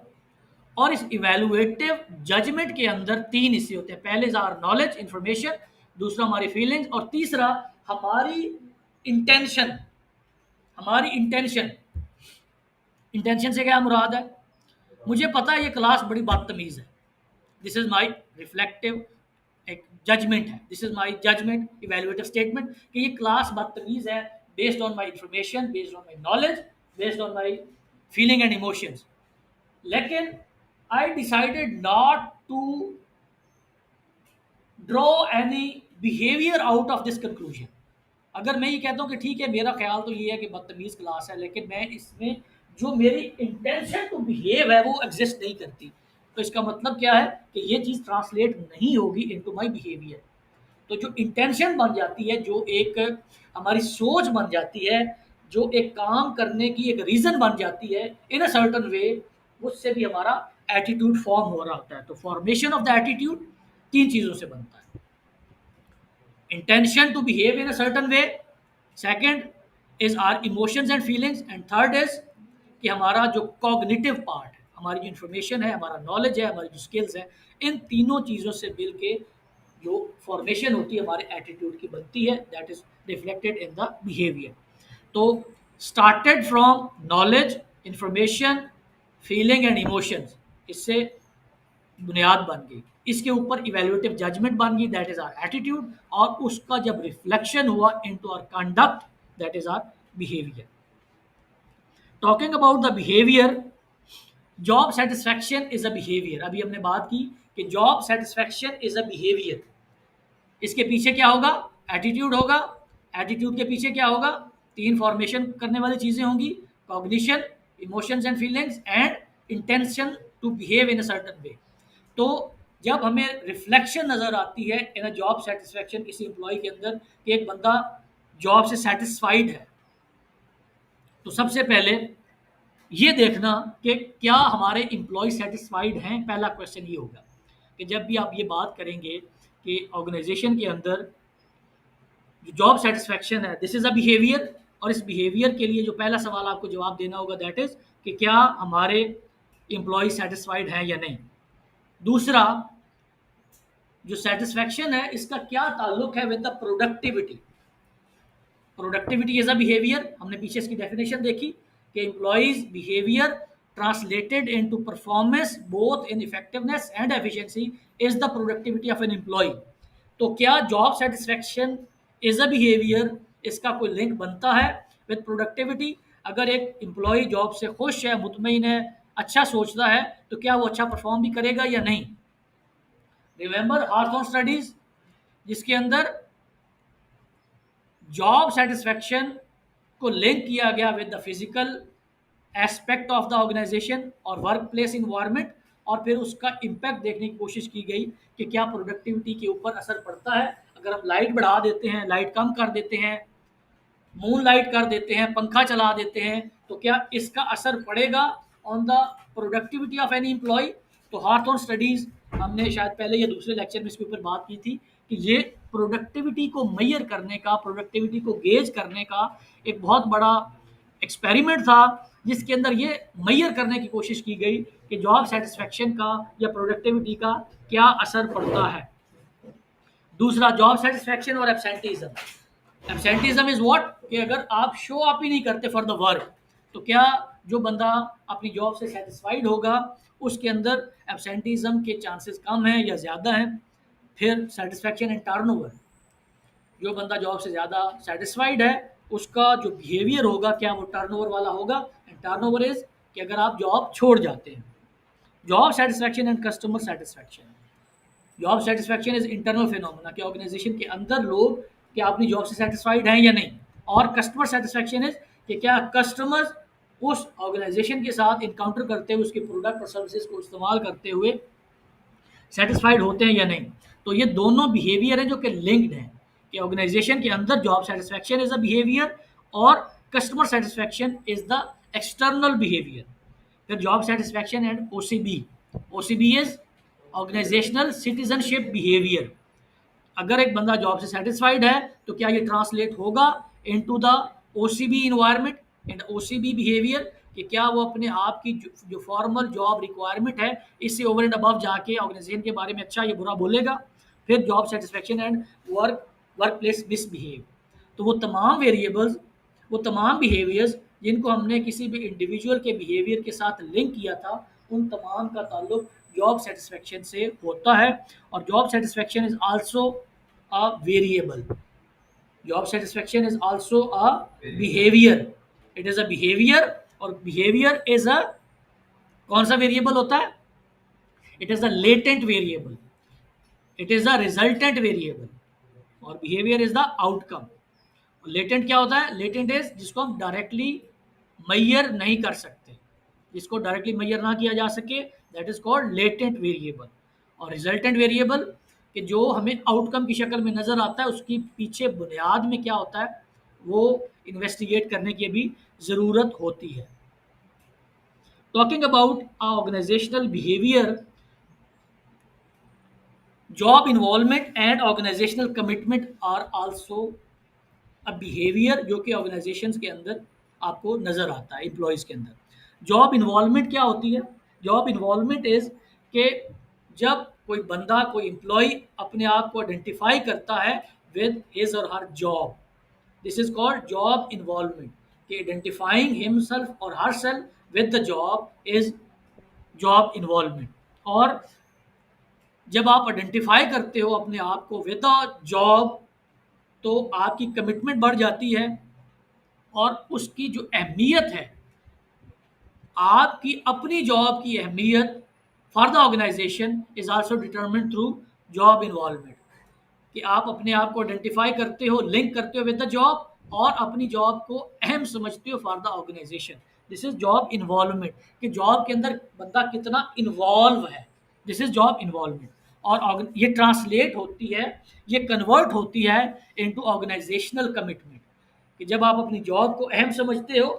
और इस इवेल्युएटिव जजमेंट के अंदर तीन हिस्से होते हैं। पहले आर नॉलेज, इंफॉर्मेशन, दूसरा हमारी फीलिंग्स, और तीसरा हमारी इंटेंशन। हमारी इंटेंशन, इंटेंशन से क्या मुराद है? मुझे पता है ये क्लास बड़ी बदतमीज है, दिस इज माई रिफ्लेक्टिव एक जजमेंट है, this is my judgement evaluative statement कि ये क्लास बदतमीज है based on my information, based on my knowledge, based on my feeling and emotions. लेकिन I decided not to draw any behavior out of this conclusion। अगर मैं ये कहता हूँ कि ठीक है, मेरा ख्याल तो ये है कि बदतमीज क्लास है, लेकिन मैं इसमें जो मेरी इंटेंशन टू बिहेव है वो एग्जिस्ट नहीं करती, तो इसका मतलब क्या है कि ये चीज़ ट्रांसलेट नहीं होगी इनटू माय बिहेवियर। तो जो इंटेंशन बन जाती है, जो एक हमारी सोच बन जाती है, जो एक काम करने की एक रीज़न बन जाती है इन अ सर्टन वे, उससे भी हमारा एटीट्यूड फॉर्म हो रहा होता है। तो फॉर्मेशन ऑफ द एटीट्यूड तीन चीज़ों से बनता है। Intention to behave in a certain way, second is our emotions and feelings, and third is कि हमारा जो कॉग्निटिव पार्ट है, हमारी जो इन्फॉर्मेशन है, हमारा नॉलेज है, हमारी जो स्किल्स हैं, इन तीनों चीज़ों से मिल के जो फॉर्मेशन होती है हमारे एटीट्यूड की बनती है, that is reflected in the behaviour. तो started from knowledge, information, feeling and emotions, इससे बुनियाद बन गई, इसके ऊपर इवेल्युएटिव जजमेंट बन गई, दैट इज आर एटीट्यूड, और उसका जब रिफ्लेक्शन हुआ into our conduct, that is our behaviour. Talking about the behaviour, job satisfaction is a behaviour. अभी हमने बात की कि job satisfaction is a behaviour. इसके पीछे क्या होगा? एटीट्यूड होगा। एटीट्यूड के पीछे क्या होगा? तीन फॉर्मेशन करने वाली चीज़ें होंगी, cognition, emotions and feelings, and intention to behave in a certain way. तो जब हमें रिफ्लेक्शन नज़र आती है इन अ जॉब सेटिस्फैक्शन किसी एम्प्लॉय के अंदर कि एक बंदा जॉब से सेटिस्फाइड है, तो सबसे पहले ये देखना कि क्या हमारे एम्प्लॉय सेटिस्फाइड हैं, पहला क्वेश्चन ये होगा कि जब भी आप ये बात करेंगे कि ऑर्गेनाइजेशन के अंदर जो जॉब सेटिस्फैक्शन है, दिस इज़ अ बिहेवियर, और इस बिहेवियर के लिए जो पहला सवाल आपको जवाब देना होगा दैट इज़ कि क्या हमारे एम्प्लॉय सेटिस्फाइड हैं या नहीं। दूसरा, जो सेटिस्फैक्शन है इसका क्या ताल्लुक है with the productivity. Productivity is a behaviour, हमने पीछे इसकी डेफिनेशन देखी कि employees behaviour translated into performance both in effectiveness and efficiency is the productivity of an employee. तो क्या job satisfaction is a behaviour, इसका कोई लिंक बनता है विद प्रोडक्टिविटी। अगर एक एम्प्लॉय जॉब से खुश है, मुतमईन है, अच्छा सोचता है, तो क्या वो अच्छा परफॉर्म भी करेगा या नहीं। रिमेंबर हार्थॉन स्टडीज, जिसके अंदर जॉब सेटिस्फैक्शन को लिंक किया गया with the physical aspect of the organisation और वर्क प्लेस इन्वायरमेंट, और फिर उसका इम्पैक्ट देखने की कोशिश की गई कि क्या प्रोडक्टिविटी के ऊपर असर पड़ता है। अगर हम लाइट बढ़ा देते हैं, लाइट कम कर देते हैं, मून लाइट कर देते हैं, पंखा चला देते हैं, तो क्या इसका असर पड़ेगा on the productivity of any employee. तो हार्थॉन स्टडीज, हमने शायद पहले या दूसरे लेक्चर में इसके ऊपर बात की थी कि ये प्रोडक्टिविटी को मेजर करने का, प्रोडक्टिविटी को गेज करने का एक बहुत बड़ा एक्सपेरिमेंट था, जिसके अंदर ये मेजर करने की कोशिश की गई कि जॉब सेटिस्फैक्शन का या प्रोडक्टिविटी का क्या असर पड़ता है। दूसरा, जॉब सेटिस्फैक्शन और एब्सेंटीज्म। एब्सेंटिज्म इज व्हाट, कि अगर आप शो अप ही नहीं करते फॉर द वर्क, तो क्या जो बंदा अपनी जॉब से सेटिस्फाइड होगा उसके अंदर एब्सेंटिज्म के चांसेस कम हैं या ज़्यादा हैं। फिर सेटिस्फैक्शन एंड टर्नओवर, जो बंदा जॉब से ज़्यादा सेटिस्फाइड है उसका जो बिहेवियर होगा क्या वो टर्नओवर वाला होगा। एंड टर्नओवर इज कि अगर आप जॉब छोड़ जाते हैं। Job satisfaction and customer satisfaction. Job satisfaction is internal phenomena कि ऑर्गेनाइजेशन के अंदर लोग क्या अपनी जॉब से सेटिस्फाइड हैं या नहीं। और कस्टमर सेटिस्फैक्शन इज कि क्या कस्टमर्स उस ऑर्गेनाइजेशन के साथ इनकाउंटर करते हुए, उसके प्रोडक्ट और सर्विसेज को इस्तेमाल करते हुए सेटिस्फाइड होते हैं या नहीं। तो ये दोनों बिहेवियर हैं जो कि लिंक्ड हैं कि ऑर्गेनाइजेशन के अंदर job satisfaction is a behaviour और customer satisfaction is the external behaviour. फिर job satisfaction and OCB. OCB is organisational citizenship behaviour. अगर एक बंदा जॉब से सेटिस्फाइड है तो क्या ये ट्रांसलेट होगा into the OCB environment and OCB behaviour, कि क्या वो अपने आप की जो फॉर्मल जॉब रिक्वायरमेंट है इससे ओवर एंड अबव जाके ऑर्गेनाइजेशन के बारे में अच्छा या बुरा बोलेगा। फिर job satisfaction and work place misbehave. तो वो तमाम वेरिएबल्स, वो तमाम बिहेवियर्स जिनको हमने किसी भी इंडिविजुअल के बिहेवियर के साथ लिंक किया था, उन तमाम का ताल्लुक जॉब सेटिस्फैक्शन से होता है। और job satisfaction is also a variable. Job satisfaction is also a behaviour. It is a behaviour, और बिहेवियर इज अ कौन सा वेरिएबल होता है? It is a latent variable, it is a resultant variable, और behaviour is the outcome. Latent क्या होता है? लेटेंट इज जिसको हम डायरेक्टली मैयर नहीं कर सकते, जिसको डायरेक्टली मैयर ना किया जा सके, that is called latent variable. और रिजल्टेंट वेरिएबल कि जो हमें आउटकम की शक्ल में नज़र आता है, उसकी पीछे बुनियाद में क्या होता है वो इन्वेस्टिगेट करने की भी ज़रूरत होती है। Talking about organisational behaviour, job involvement and organisational commitment are also a behaviour जो कि ऑर्गेनाइजेशंस के अंदर आपको नज़र आता है, एम्प्लॉयज़ के अंदर। जॉब इन्वॉल्वमेंट क्या होती है? जॉब इन्वॉल्वमेंट इज़ कि जब कोई बंदा, कोई एम्प्लॉय अपने आप को आइडेंटिफाई करता है विद हिज और her job, this is called job involvement. कि आइडेंटिफाइंग हिमसेल्फ और herself with the job is job involvement. और जब आप आइडेंटिफाई करते हो अपने आप को विद द जॉब, तो आपकी कमिटमेंट बढ़ जाती है, और उसकी जो अहमियत है, आपकी अपनी जॉब की अहमियत for the organisation is also determined through job involvement. कि आप अपने आप को आइडेंटिफाई करते हो, लिंक करते हो विद द जॉब, और अपनी जॉब को अहम समझते हो for the organisation. This is job involvement, कि जॉब के अंदर बंदा कितना इन्वॉल्व है, दिस इज जॉब इन्वॉल्वमेंट। और ये ट्रांसलेट होती है, ये कन्वर्ट होती है इनटू ऑर्गेनाइजेशनल कमिटमेंट। कि जब आप अपनी जॉब को अहम समझते हो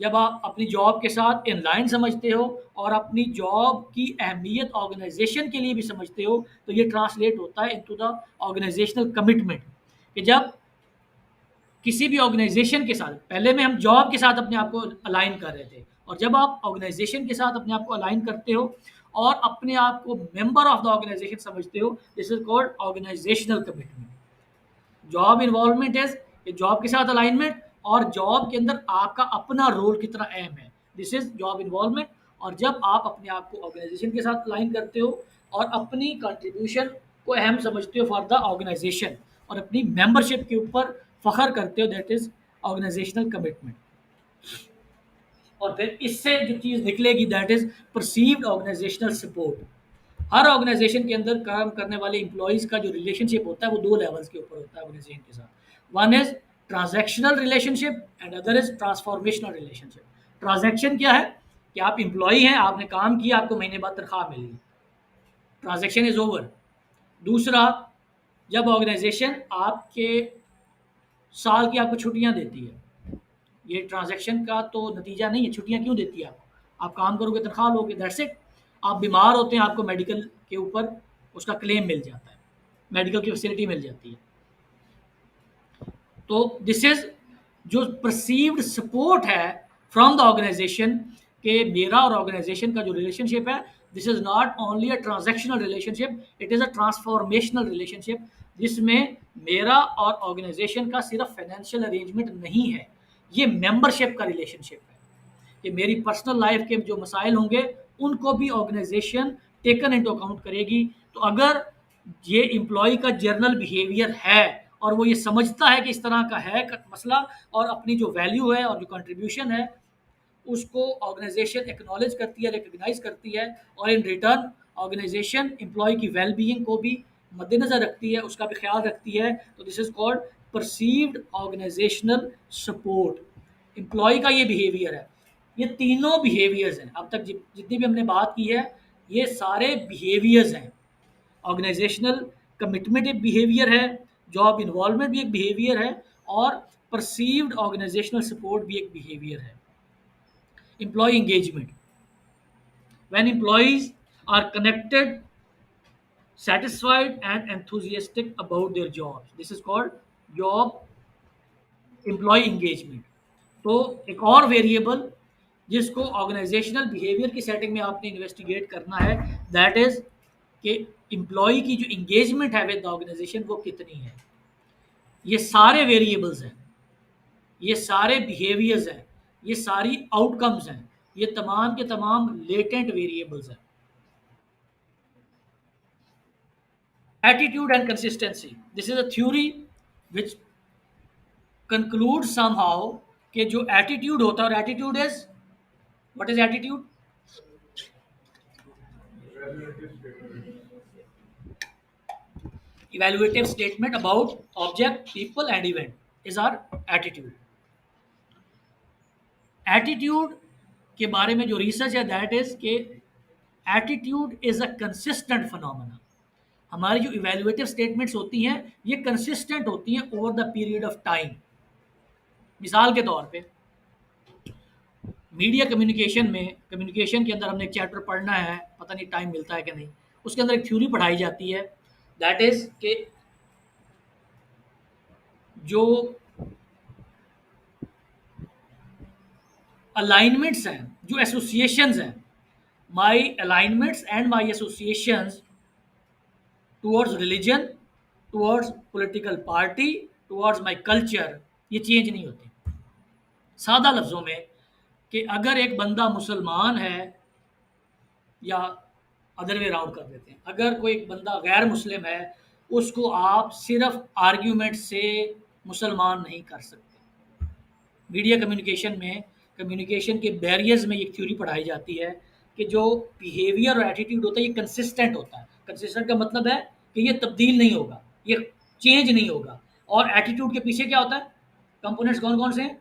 जब आप अपनी जॉब के साथ इन लाइन समझते हो और अपनी जॉब की अहमियत ऑर्गेनाइजेशन के लिए भी समझते हो, तो ये ट्रांसलेट होता है इनटू द ऑर्गेनाइजेशनल कमिटमेंट। कि जब किसी भी ऑर्गेनाइजेशन के साथ, पहले में हम जॉब के साथ अपने आप को अलाइन कर रहे थे, और जब आप ऑर्गेनाइजेशन के साथ अपने आप को अलाइन करते हो और अपने आप को मेंबर ऑफ द ऑर्गेनाइजेशन समझते हो, this is called organisational commitment. Job involvement is job के साथ अलाइनमेंट, और जॉब के अंदर आपका अपना रोल कितना अहम है, दिस इज जॉब इन्वॉल्वमेंट। और जब आप अपने आप को ऑर्गेनाइजेशन के साथ अलाइन करते हो और अपनी कंट्रीब्यूशन को अहम समझते हो फॉर द ऑर्गेनाइजेशन, और अपनी मेंबरशिप के ऊपर फख्र करते हो, दैट इज ऑर्गेनाइजेशनल कमिटमेंट। और फिर इससे जो चीज़ निकलेगी that is perceived organisational support. हर ऑर्गेनाइजेशन के अंदर काम करने वाले इंप्लॉयज़ का जो रिलेशनशिप होता है वो दो लेवल्स के ऊपर होता है ऑर्गेनाइजेशन के साथ। One is transactional relationship and other is transformational relationship. Transaction क्या है कि आप इंप्लॉई हैं, आपने काम किया, आपको महीने बाद तनख्वाह मिली, ट्रांजैक्शन इज ओवर। दूसरा, जब ऑर्गेनाइजेशन आपके साल की आपको छुट्टियां देती है, ये ट्रांजैक्शन का तो नतीजा नहीं है, छुट्टियां क्यों देती है आपको, आप काम करोगे तनख्वाह लोगे, दैट्स इट। आप बीमार होते हैं, आपको मेडिकल के ऊपर उसका क्लेम मिल जाता है, मेडिकल की फैसिलिटी मिल जाती है। तो दिस इज जो परसीव्ड सपोर्ट है फ्रॉम द ऑर्गेनाइजेशन, के मेरा और ऑर्गेनाइजेशन का जो रिलेशनशिप है, this is not only a transactional relationship, it is a transformational relationship, जिसमें मेरा और ऑर्गेनाइजेशन का सिर्फ फाइनेंशियल अरेंजमेंट नहीं है, ये मेंबरशिप का रिलेशनशिप है। कि मेरी पर्सनल लाइफ के जो मसाइल होंगे उनको भी ऑर्गेनाइजेशन टेकन इनटू अकाउंट करेगी। तो अगर ये एम्प्लॉय का जर्नल बिहेवियर है और वो ये समझता है कि इस तरह का है मसला, और अपनी जो वैल्यू है और जो कंट्रीब्यूशन है उसको ऑर्गेनाइजेशन एक्नॉलेज करती है, रिकग्नाइज करती है, और इन रिटर्न ऑर्गेनाइजेशन एम्प्लॉय की वेल बीइंग को भी मद्देनजर रखती है, उसका भी ख्याल रखती है, तो this is called perceived organisational support. Employee का ये बिहेवियर है, ये तीनों बिहेवियर्स हैं, अब तक जितनी भी हमने बात की है ये सारे बिहेवियर्स हैं। ऑर्गेनाइजेशनल कमिटमेंट एक बिहेवियर है, जॉब इन्वॉल्वमेंट भी एक बिहेवियर है, और परसीव्ड ऑर्गेनाइजेशनल सपोर्ट भी एक बिहेवियर है। Employee engagement, when employees are connected, satisfied and enthusiastic about their jobs, this is called job employee engagement. तो एक और वेरिएबल जिसको ऑर्गेनाइजेशनल बिहेवियर की सेटिंग में आपने इन्वेस्टिगेट करना है, दैट इज कि एम्प्लॉय की जो इंगेजमेंट है विद द ऑर्गेनाइजेशन वो कितनी है। ये सारे वेरिएबल्स हैं, ये सारे बिहेवियर्स हैं, ये सारी आउटकम्स हैं, ये तमाम के तमाम लेटेंट वेरिएबल्स हैं। Attitude and consistency, this is a theory which concludes somehow कि जो एटीट्यूड होता है, और attitude is what is attitude, evaluative statement about object, people and event is our attitude। Attitude के बारे में जो रिसर्च है दैट इज के attitude is a consistent phenomena. हमारी जो इवेल्युएटिव स्टेटमेंट्स होती हैं ये कंसिस्टेंट होती हैं over the period of time. मिसाल के तौर पे मीडिया कम्युनिकेशन में, कम्युनिकेशन के अंदर हमने एक चैप्टर पढ़ना है, पता नहीं टाइम मिलता है कि नहीं, उसके अंदर एक थ्योरी पढ़ाई जाती है दैट इज के जो अलाइनमेंट्स हैं, जो एसोसिएशंस हैं, my alignments and my associations towards religion, towards political party, towards my culture, ये चेंज नहीं होती। सादा लफ्ज़ों में कि अगर एक बंदा मुसलमान है, या अदर वे राउंड कर देते हैं, अगर कोई एक बंदा गैर मुस्लिम है उसको आप सिर्फ आर्ग्यूमेंट से मुसलमान नहीं कर सकते। मीडिया कम्युनिकेशन में, कम्युनिकेशन के बैरियर्स में एक थ्योरी पढ़ाई जाती है कि जो बिहेवियर और एटीट्यूड होता है ये कंसिस्टेंट होता है। कंसिस्टेंट का मतलब है कि ये तब्दील नहीं होगा, ये चेंज नहीं होगा। और एटीट्यूड के पीछे क्या होता है, कंपोनेंट्स कौन कौन से हैं,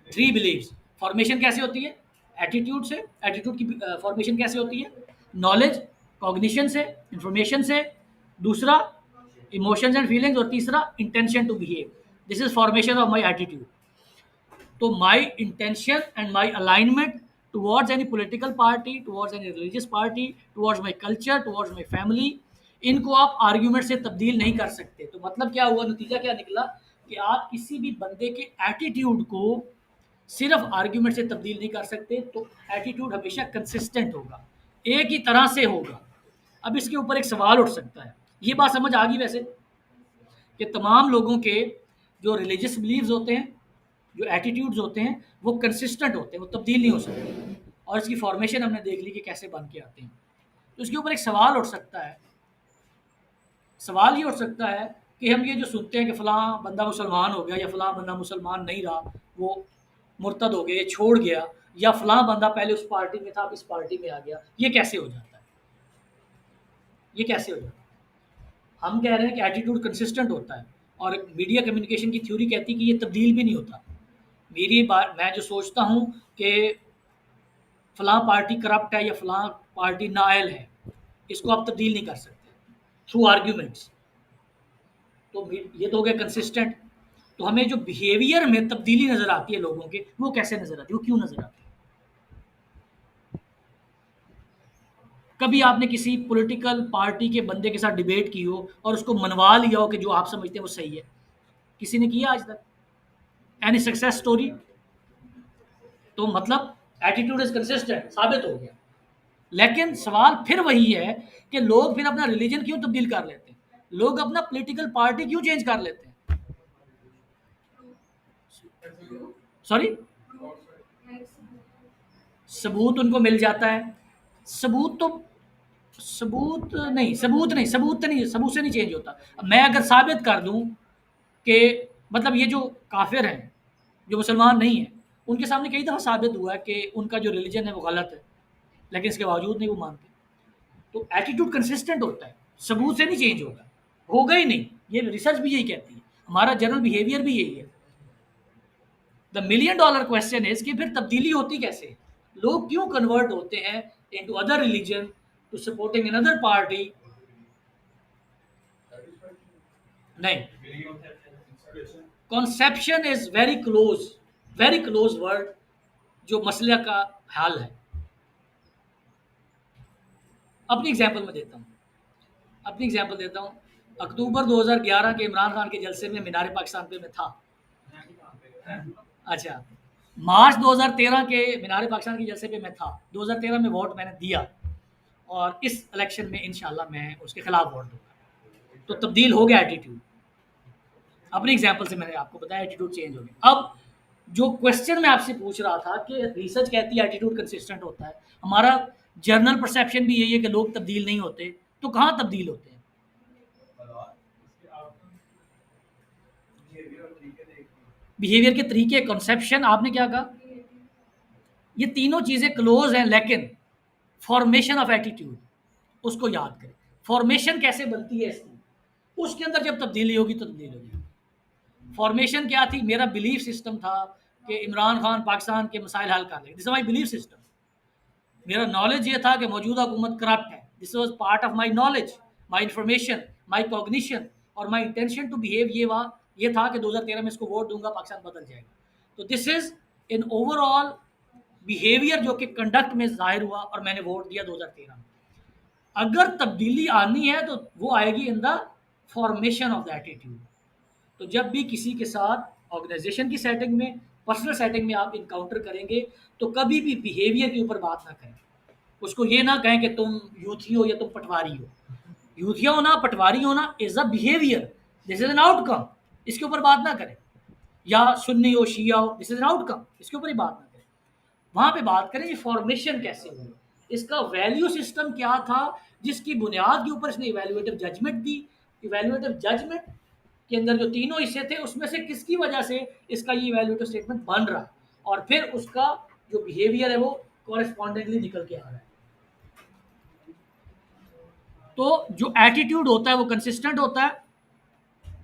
थ्री बिलीव्स। फॉर्मेशन कैसे होती है एटीट्यूड से, एटीट्यूड की फॉर्मेशन कैसे होती है, नॉलेज, कॉग्निशन से, इंफॉर्मेशन से, दूसरा इमोशंस एंड फीलिंग्स, और तीसरा intention to behave. This is formation of my attitude. तो my intention and my alignment towards any political party, towards any religious party, towards my culture, towards my family, इनको आप आर्ग्यूमेंट से तब्दील नहीं कर सकते। तो मतलब क्या हुआ, नतीजा क्या निकला कि आप किसी भी बंदे के एटीट्यूड को सिर्फ आर्ग्यूमेंट से तब्दील नहीं कर सकते। तो एटीट्यूड हमेशा कंसिस्टेंट होगा, एक ही तरह से होगा। अब इसके ऊपर एक सवाल उठ सकता है, ये बात समझ आ गई वैसे कि तमाम लोगों के जो रिलीजियस बिलीव्स होते हैं, जो एटीट्यूड्स होते हैं, वो कंसिस्टेंट होते हैं, वो तब्दील नहीं हो सकते। और इसकी फॉर्मेशन हमने देख ली कि कैसे बन के आते हैं। तो इसके ऊपर एक सवाल उठ सकता है, सवाल ये उठ सकता है कि हम ये जो सुनते हैं कि फ़लाँ बंदा मुसलमान हो गया या फ़लाँ बंदा मुसलमान नहीं रहा, वो मुर्तद हो गया, छोड़ गया, या फ़लाँ बंदा पहले उस पार्टी में था, अब इस पार्टी में आ गया, ये कैसे हो जाता है? ये कैसे हो जाता है? हम कह रहे हैं कि एटीट्यूड कंसिस्टेंट होता है, और मीडिया कम्युनिकेशन की थ्योरी कहती है कि ये तब्दील भी नहीं होता। मेरी बात, मैं जो सोचता हूँ कि फ़लाँ पार्टी करप्ट है या फ़लाँ पार्टी नाअहल है, इसको आप तब्दील नहीं कर सकते थ्रू आर्ग्यूमेंट्स। तो ये तो हो गया कंसिस्टेंट। तो हमें जो बिहेवियर में तब्दीली नज़र आती है लोगों के, वो कैसे नज़र आती है, वो क्यों नज़र आती है? कभी आपने किसी पॉलिटिकल पार्टी के बंदे के साथ डिबेट की हो और उसको मनवा लिया हो कि जो आप समझते हैं वो सही है? किसी ने किया आज तक? Any success story? तो मतलब एटीट्यूड इज कंसिस्टेंट, साबित हो गया। लेकिन सवाल फिर वही है कि लोग फिर अपना रिलीजन क्यों तब्दील कर लेते हैं, लोग अपना पॉलिटिकल पार्टी क्यों चेंज कर लेते हैं? सॉरी, सबूत उनको मिल जाता है। सबूत तो सबूत तो नहीं, सबूत से नहीं चेंज होता। अब मैं अगर साबित कर दूं कि मतलब ये जो काफिर हैं, जो मुसलमान नहीं है, उनके सामने कई दफ़ा साबित हुआ है कि उनका जो रिलीजन है वो गलत है, लेकिन इसके बावजूद नहीं वो मानते। तो एटीट्यूड कंसिस्टेंट होता है, सबूत से नहीं चेंज होगा ही नहीं। ये रिसर्च भी यही कहती है, हमारा जनरल बिहेवियर भी यही है। The million dollar question is कि फिर तब्दीली होती कैसे? लोग क्यों कन्वर्ट होते हैं into other religion, to supporting another party? नहीं, conception is very close word जो मसले का हाल है। अपनी एग्जांपल में देता हूँ, अक्टूबर 2011 के इमरान खान के जलसे में मीनार पाकिस्तान पे मैं था। अच्छा, मार्च 2013 के मीनार पाकिस्तान के जलसे पे मैं था। 2013 में वोट मैंने दिया, और इस इलेक्शन में इंशाल्लाह मैं उसके खिलाफ वोट दूंगा। तो तब्दील हो गया एटीट्यूड। अपनी एग्जांपल से मैंने आपको बताया एटीट्यूड चेंज हो गया। अब जो क्वेश्चन मैं आपसे पूछ रहा था कि रिसर्च कहती है एटीट्यूड कंसिस्टेंट होता है, हमारा जर्नल परसेप्शन भी यही है कि लोग तब्दील नहीं होते, तो कहाँ तब्दील होते हैं? बिहेवियर के तरीके, कॉन्सेप्शन, आपने क्या कहा? ये तीनों चीज़ें क्लोज हैं, लेकिन फॉर्मेशन ऑफ एटीट्यूड, उसको याद करें। फॉर्मेशन कैसे बनती है इसकी, उसके अंदर जब तब्दीली होगी तो तब्दील होगी। फॉर्मेशन क्या थी? मेरा बिलीफ सिस्टम था कि इमरान खान पाकिस्तान के मसाइल हल कर लेंगे, this is my belief system. मेरा नॉलेज ये था कि मौजूदा हुकूमत करप्ट है, this was part of my knowledge, my information, my cognition, और माई इंटेंशन टू बिहेव ये था कि 2013 में इसको वोट दूंगा, पाकिस्तान बदल जाएगा। तो this is in overall behaviour जो कि कंडक्ट में जाहिर हुआ, और मैंने वोट दिया 2013 में। अगर तब्दीली आनी है तो वो आएगी in the formation of the attitude. तो जब भी किसी के साथ ऑर्गेनाइजेशन की सेटिंग में, पर्सनल सेटिंग में आप इनकाउंटर करेंगे, तो कभी भी बिहेवियर के ऊपर बात ना करें। उसको ये ना कहें कि तुम यूथी हो या तुम पटवारी हो। यूथिया होना, पटवारी होना is a behaviour, this is an outcome, इसके ऊपर बात ना करें। या सुन्नी हो, शिया हो, दिस इज एन आउटकम, इसके ऊपर ही बात ना करें। वहां पे बात करें ये फॉर्मेशन कैसे हुई, इसका वैल्यू सिस्टम क्या था, जिसकी बुनियाद के ऊपर इसने इवेल्युएटिव जजमेंट दी। इवेल्युएटिव जजमेंट के अंदर जो तीनों हिस्से थे, उसमें से किसकी वजह से इसका ये इवेल्युएटिव स्टेटमेंट बन रहा है, और फिर उसका जो बिहेवियर है वो कॉरेस्पॉन्डिंगली निकल के आ रहा है। तो जो एटीट्यूड होता है वो कंसिस्टेंट होता है,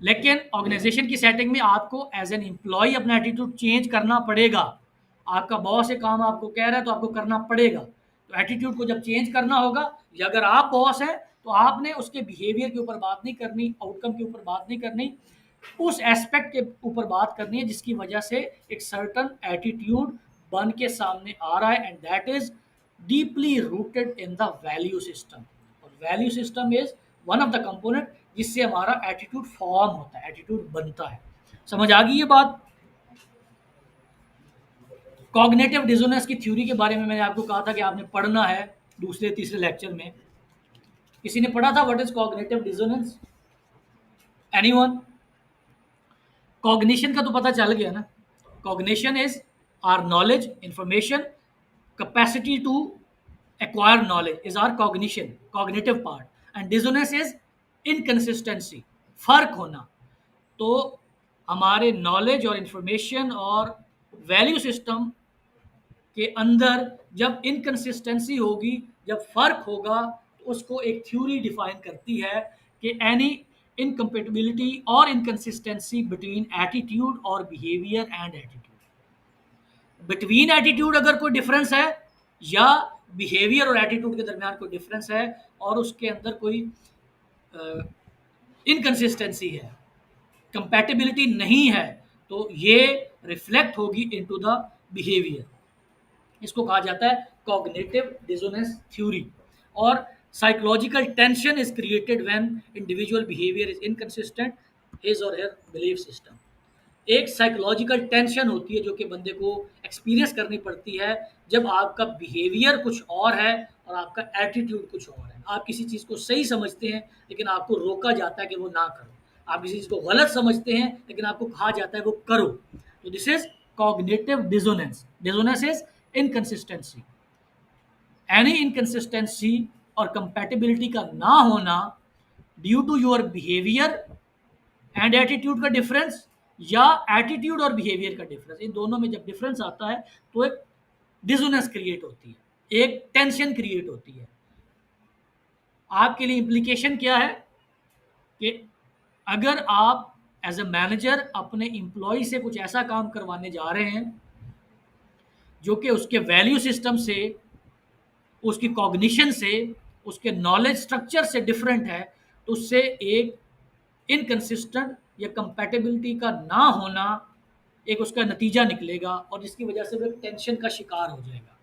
लेकिन ऑर्गेनाइजेशन की सेटिंग में आपको एज एन एम्प्लॉय अपना एटीट्यूड चेंज करना पड़ेगा। आपका बॉस ये काम आपको कह रहा है तो आपको करना पड़ेगा। तो एटीट्यूड को जब चेंज करना होगा, या अगर आप बॉस हैं तो आपने उसके बिहेवियर के ऊपर बात नहीं करनी, आउटकम के ऊपर बात नहीं करनी, उस एस्पेक्ट के ऊपर बात करनी है जिसकी वजह से एक सर्टन एटीट्यूड बन के सामने आ रहा है, and that is deeply rooted in the value system. और value system is one of the component जिससे हमारा एटीट्यूड फॉर्म होता है, एटीट्यूड बनता है। समझ आ गई ये बात? कॉग्निटिव डिसोनेंस की थ्योरी के बारे में मैंने आपको कहा था कि आपने पढ़ना है दूसरे तीसरे लेक्चर में। किसी ने पढ़ा था what is cognitive dissonance? Anyone? Cognition का तो पता चल गया ना। Cognition is our knowledge, information, capacity to acquire knowledge is our cognition, cognitive part, and dissonance is inconsistency, फर्क होना। तो हमारे नॉलेज और इंफॉर्मेशन और वैल्यू सिस्टम के अंदर जब इनकंसिस्टेंसी होगी, जब फर्क होगा, तो उसको एक थ्योरी डिफाइन करती है कि एनी इनकम्पेटिबिलिटी और इनकंसिस्टेंसी बिटवीन एटीट्यूड और behaviour and attitude. Between attitude अगर कोई डिफरेंस है या बिहेवियर और एटीट्यूड के दरमियान कोई डिफरेंस है और उसके अंदर कोई इनकंसिस्टेंसी है, कंपैटिबिलिटी नहीं है, तो ये रिफ्लेक्ट होगी इनटू द बिहेवियर। इसको कहा जाता है कॉग्निटिव डिसोनेंस थ्योरी। और psychological tension is created when individual behaviour is inconsistent his और हर बिलीफ सिस्टम। एक साइकोलॉजिकल टेंशन होती है जो कि बंदे को एक्सपीरियंस करनी पड़ती है जब आपका बिहेवियर कुछ और है और आपका एटीट्यूड कुछ और है। आप किसी चीज़ को सही समझते हैं लेकिन आपको रोका जाता है कि वो ना करो। आप किसी चीज़ को गलत समझते हैं लेकिन आपको कहा जाता है वो करो। तो this is cognitive dissonance. Dissonance is inconsistency. Any inconsistency और कंपैटिबिलिटी का ना होना due to your behaviour and attitude का डिफरेंस या एटीट्यूड और बिहेवियर का डिफरेंस, इन दोनों में जब डिफरेंस आता है तो एक डिसोनेंस क्रिएट होती है, एक टेंशन क्रिएट होती है। आपके लिए इम्प्लीकेशन क्या है कि अगर आप एज अ मैनेजर अपने एम्प्लॉय से कुछ ऐसा काम करवाने जा रहे हैं जो कि उसके वैल्यू सिस्टम से, उसकी कॉग्निशन से, उसके नॉलेज स्ट्रक्चर से डिफरेंट है, तो उससे एक इनकंसिस्टेंट या कंपैटिबिलिटी का ना होना एक उसका नतीजा निकलेगा और जिसकी वजह से वो एक टेंशन का शिकार हो जाएगा।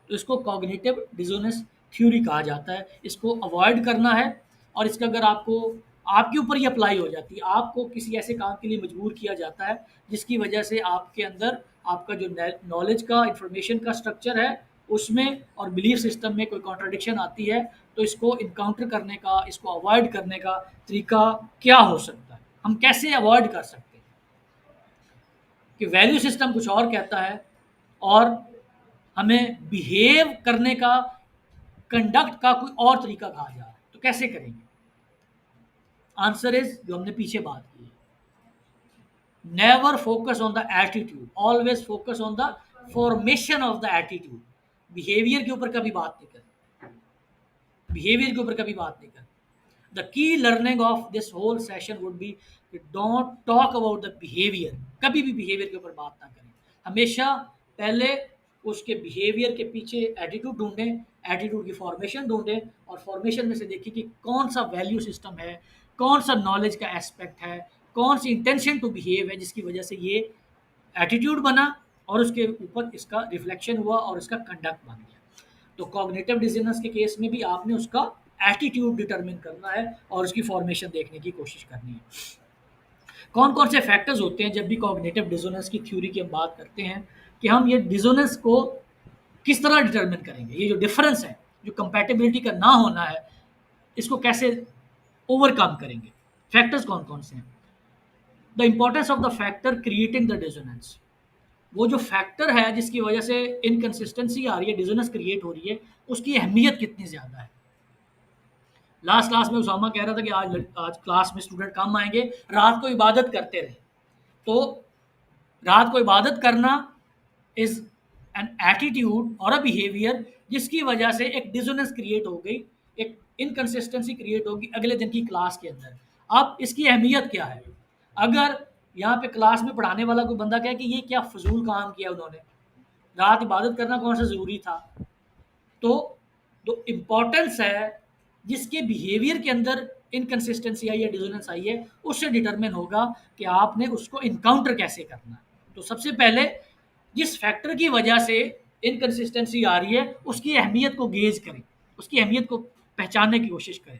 तो इसको कॉग्निटिव डिसोनेंस थ्योरी कहा जाता है। इसको अवॉइड करना है और इसका अगर आपको आपके ऊपर ही अप्लाई हो जाती है, आपको किसी ऐसे काम के लिए मजबूर किया जाता है जिसकी वजह से आपके अंदर आपका जो नॉलेज का, इंफॉर्मेशन का स्ट्रक्चर है उसमें और बिलीफ सिस्टम में कोई कॉन्ट्रडिक्शन आती है, तो इसको इनकाउंटर करने का, इसको अवॉइड करने का तरीका क्या हो सकता है? हम कैसे अवॉइड कर सकते हैं कि वैल्यू सिस्टम कुछ और कहता है और हमें बिहेव करने का, कंडक्ट का कोई और तरीका कहा जा रहा है, तो कैसे करेंगे? आंसर इज जो हमने पीछे बात की, never focus on the attitude, always focus on the formation of the attitude. Behaviour के ऊपर कभी बात नहीं करें, बिहेवियर के ऊपर कभी बात नहीं करें। The key learning of this whole session would be don't talk about the behaviour. कभी भी बिहेवियर के ऊपर बात ना करें, हमेशा पहले उसके बिहेवियर के पीछे एटीट्यूड ढूंढें, एटीट्यूड की फॉर्मेशन ढूंढें और फॉर्मेशन में से देखिए कि कौन सा वैल्यू सिस्टम है, कौन सा नॉलेज का एस्पेक्ट है, कौन सी इंटेंशन टू बिहेव है जिसकी वजह से ये एटीट्यूड बना और उसके ऊपर इसका रिफ्लेक्शन हुआ और इसका कंडक्ट बन गया। तो कॉग्निटिव डिसोनेंस के केस में भी आपने उसका एटीट्यूड डिटरमिन करना है और उसकी फॉर्मेशन देखने की कोशिश करनी है। कौन कौन से फैक्टर्स होते हैं जब भी कॉग्निटिव डिसोनेंस की थ्योरी की हम बात करते हैं कि हम ये डिसोनेंस को किस तरह डिटरमिन करेंगे? ये जो डिफरेंस है, जो कंपैटिबिलिटी का ना होना है, इसको कैसे ओवरकम करेंगे? फैक्टर्स कौन कौन से हैं? The importance of the factor creating the dissonance. वो जो फैक्टर है जिसकी वजह से इनकंसिस्टेंसी आ रही है, डिसोनेंस क्रिएट हो रही है, उसकी अहमियत कितनी ज़्यादा है। लास्ट क्लास में उसामा कह रहा था कि आज क्लास में स्टूडेंट कम आएंगे, रात को इबादत करते रहे। तो रात को इबादत करना इज एन एटीट्यूड और अ बिहेवियर जिसकी वजह से एक डिसोनेंस क्रिएट हो गई, एक इनकंसिस्टेंसी क्रिएट होगी अगले दिन की क्लास के अंदर। अब इसकी अहमियत क्या है? अगर यहाँ पे क्लास में पढ़ाने वाला कोई बंदा कहे कि ये क्या फजूल काम किया उन्होंने, रात इबादत करना कौन सा ज़रूरी था, तो इम्पोर्टेंस है जिसके बिहेवियर के अंदर इनकंसिस्टेंसी आई है, डिसोनेंस आई है, उससे डिटरमिन होगा कि आपने उसको इनकाउंटर कैसे करना है। तो सबसे पहले जिस फैक्टर की वजह से इनकंसिस्टेंसी आ रही है उसकी अहमियत को गेज करें, उसकी अहमियत को पहचानने की कोशिश करें।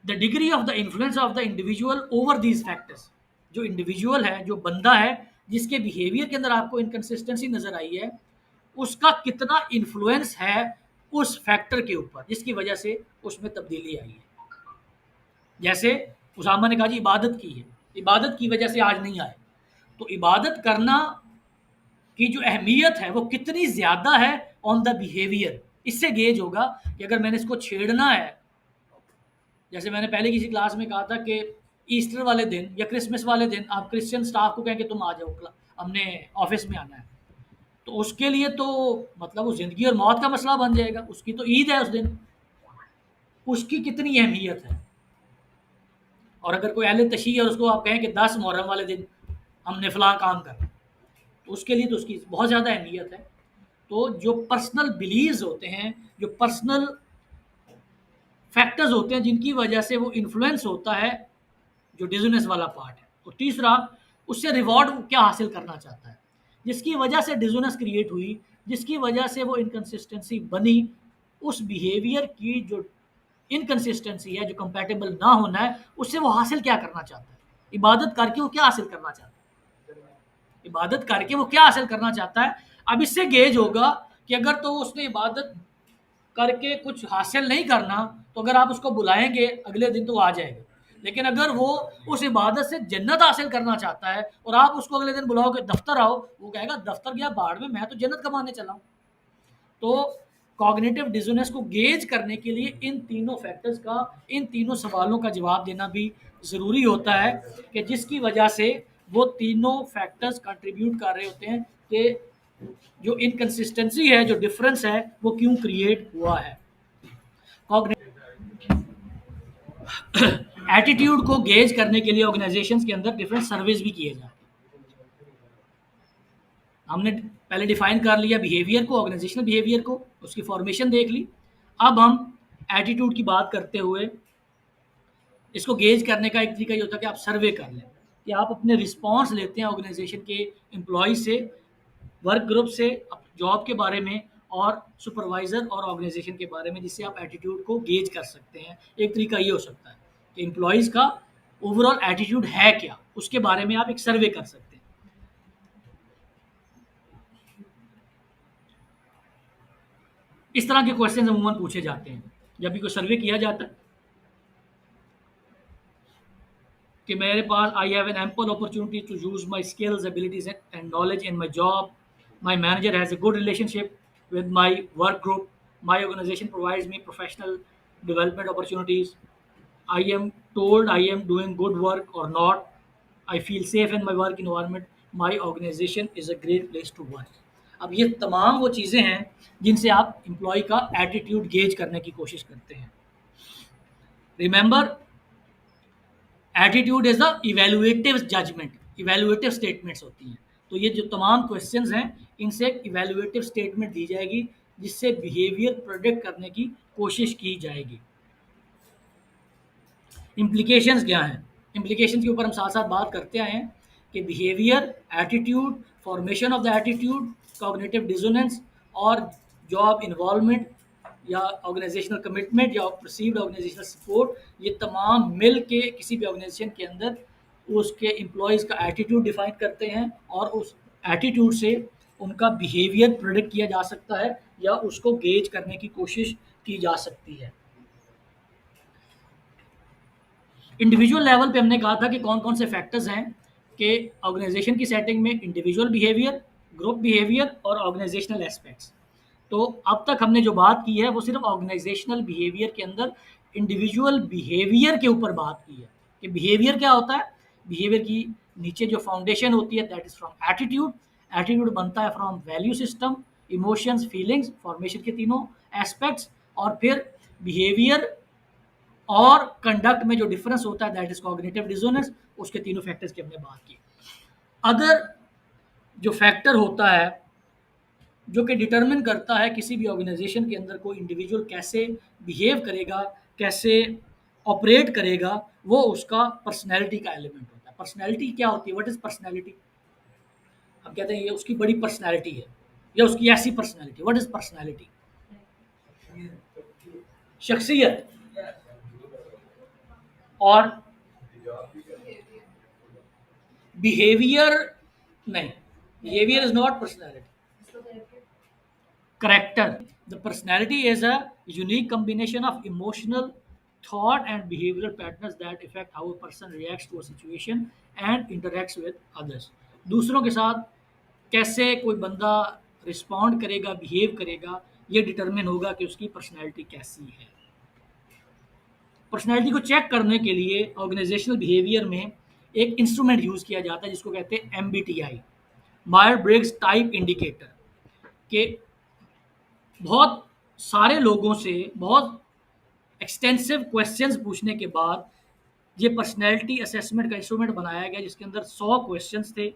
The degree of the influence of the individual over these factors, जो इंडिविजुअल है, जो बंदा है जिसके बिहेवियर के अंदर आपको इनकंसिस्टेंसी नजर आई है, उसका कितना इन्फ्लुएंस है उस फैक्टर के ऊपर जिसकी वजह से उसमें तब्दीली आई है। जैसे उसामा ने कहा जी इबादत की है, इबादत की वजह से आज नहीं आए, तो इबादत करना की जो अहमियत है वो कितनी ज़्यादा है ऑन द बिहेवियर, इससे गेज होगा कि अगर मैंने इसको छेड़ना है। जैसे मैंने पहले किसी क्लास में कहा था कि ईस्टर वाले दिन या क्रिसमस वाले दिन आप क्रिश्चियन स्टाफ को कहें कि तुम आ जाओ, हमने ऑफिस में आना है, तो उसके लिए तो मतलब वो ज़िंदगी और मौत का मसला बन जाएगा। उसकी तो ईद है उस दिन, उसकी कितनी अहमियत है। और अगर कोई अहले तशी है और उसको आप कहें कि 10 मुहर्रम वाले दिन हमने फ़लाँ काम करना, तो उसके लिए तो उसकी बहुत ज़्यादा अहमियत है। तो जो पर्सनल बिलीव्स होते हैं, जो पर्सनल फैक्टर्स होते हैं जिनकी वजह से वो इन्फ्लुएंस होता है, जो डिज़ोनेंस वाला पार्ट है। और तीसरा, उससे रिवॉर्ड क्या हासिल करना चाहता है, जिसकी वजह से डिज़ोनेंस क्रिएट हुई, जिसकी वजह से वो इनकंसिस्टेंसी बनी, उस बिहेवियर की जो इनकंसिस्टेंसी है, जो कंपैटिबल ना होना है, उससे वो हासिल क्या करना चाहता है। इबादत करके वो क्या हासिल करना चाहता है, इबादत करके वो क्या हासिल करना चाहता है। अब इससे गेज होगा कि अगर तो उसने इबादत करके कुछ हासिल नहीं करना, तो अगर आप उसको बुलाएंगे अगले दिन तो वो आ जाएगा। लेकिन अगर वो उस इबादत से जन्नत हासिल करना चाहता है और आप उसको अगले दिन बुलाओगे दफ्तर आओ, वो कहेगा दफ्तर गया बाढ़ में, मैं तो जन्नत कमाने चला हूँ। तो कॉग्निटिव डिसोनेंस को गेज करने के लिए इन तीनों फैक्टर्स का, इन तीनों सवालों का जवाब देना भी ज़रूरी होता है कि जिसकी वजह से वो तीनों फैक्टर्स कंट्रीब्यूट कर रहे होते हैं कि जो इनकंसिस्टेंसी है, जो डिफरेंस है, वो क्यों क्रिएट हुआ है। एटीट्यूड को गेज करने के लिए ऑर्गेनाइजेशंस के अंदर डिफरेंट सर्वेज भी किए जाते हैं। हमने पहले डिफाइन कर लिया बिहेवियर को, ऑर्गेनाइजेशनल बिहेवियर को, उसकी फॉर्मेशन देख ली। अब हम एटीट्यूड की बात करते हुए इसको गेज करने का एक तरीका ये होता है कि आप सर्वे कर लें, कि आप अपने रिस्पॉन्स लेते हैं ऑर्गेनाइजेशन के एम्प्लॉय से, वर्क ग्रुप से, जॉब के बारे में और सुपरवाइज़र और ऑर्गेनाइजेशन के बारे में, जिससे आप एटीट्यूड को गेज कर सकते हैं। एक तरीका ये हो सकता है कि एम्प्लॉयज़ का ओवरऑल एटीट्यूड है क्या, उसके बारे में आप एक सर्वे कर सकते हैं। इस तरह के क्वेश्चन अमूमन पूछे जाते हैं जब भी कोई सर्वे किया जाता है कि मेरे पास I have an ample opportunity to use my skills, abilities and knowledge in my job, my manager has a good relationship with my work group, my organization provides me professional development opportunities, I am told I am doing good work or not, I feel safe in my work environment, my organization is a great place to work। अब ये तमाम वो चीज़ें हैं जिनसे आप एम्प्लॉय का एटीट्यूड गेज करने की कोशिश करते हैं। Remember, attitude is the evaluative judgement, evaluative statements होती हैं। तो ये जो तमाम क्वेश्चंस हैं, इनसे एक इवेलुएटिव स्टेटमेंट दी जाएगी जिससे बिहेवियर प्रोडिक्ट करने की कोशिश की जाएगी। इम्प्लीकेशंस क्या हैं? इम्प्लीकेशंस के ऊपर हम साथ साथ बात करते आए हैं कि behaviour, attitude, formation of the attitude, cognitive dissonance और जॉब इन्वॉल्वमेंट या ऑर्गेनाइजेशनल कमिटमेंट या परसीव्ड ऑर्गेनाइजेशनल सपोर्ट, ये तमाम मिल के किसी भी ऑर्गेनाइजेशन के अंदर उसके एम्प्लॉयज़ का एटीट्यूड डिफाइन करते हैं और उस एटीट्यूड से उनका बिहेवियर प्रेडिक्ट किया जा सकता है या उसको गेज करने की कोशिश की जा सकती है। इंडिविजुअल लेवल पे हमने कहा था कि कौन कौन से फैक्टर्स हैं कि ऑर्गेनाइजेशन की सेटिंग में इंडिविजुअल बिहेवियर, ग्रुप बिहेवियर और ऑर्गेनाइजेशनल एस्पेक्ट्स। तो अब तक हमने जो बात की है वो सिर्फ ऑर्गेनाइजेशनल बिहेवियर के अंदर इंडिविजुअल बिहेवियर के ऊपर बात की है कि बिहेवियर क्या होता है। बिहेवियर की नीचे जो फाउंडेशन होती है that is from attitude, attitude बनता है from value system, emotions, feelings, formation के तीनों एस्पेक्ट्स, और फिर बिहेवियर और कंडक्ट में जो डिफरेंस होता है दैट इज कॉग्निटिव डिसोनेंस। उसके तीनों फैक्टर्स की हमने बात की। अगर जो फैक्टर होता है जो कि डिटरमिन करता है किसी भी ऑर्गेनाइजेशन के अंदर कोई इंडिविजुअल कैसे बिहेव करेगा, कैसे ऑपरेट करेगा, वो उसका पर्सनैलिटी का एलिमेंट होता है। पर्सनैलिटी क्या होती है? What is personality? हम कहते हैं ये उसकी बड़ी पर्सनैलिटी है या उसकी ऐसी पर्सनैलिटी। What is personality? शख्सियत। और बिहेवियर नहीं, behaviour is not personality. Character. The personality is a unique combination of emotional, thought, and behavioral patterns that affect how a person reacts to a situation and interacts with others. दूसरों के साथ कैसे कोई बंदा रिस्पॉन्ड करेगा, बिहेव करेगा, ये डिटरमिन होगा कि उसकी पर्सनैलिटी कैसी है। पर्सनैलिटी को चेक करने के लिए ऑर्गेनाइजेशनल बिहेवियर में एक इंस्ट्रूमेंट यूज़ किया जाता है जिसको कहते हैं MBTI, मायर ब्रिग्स टाइप इंडिकेटर। के बहुत सारे लोगों से बहुत एक्सटेंसिव क्वेश्चंस पूछने के बाद ये पर्सनैलिटी असेसमेंट का इंस्ट्रूमेंट बनाया गया जिसके अंदर 100 क्वेश्चंस थे,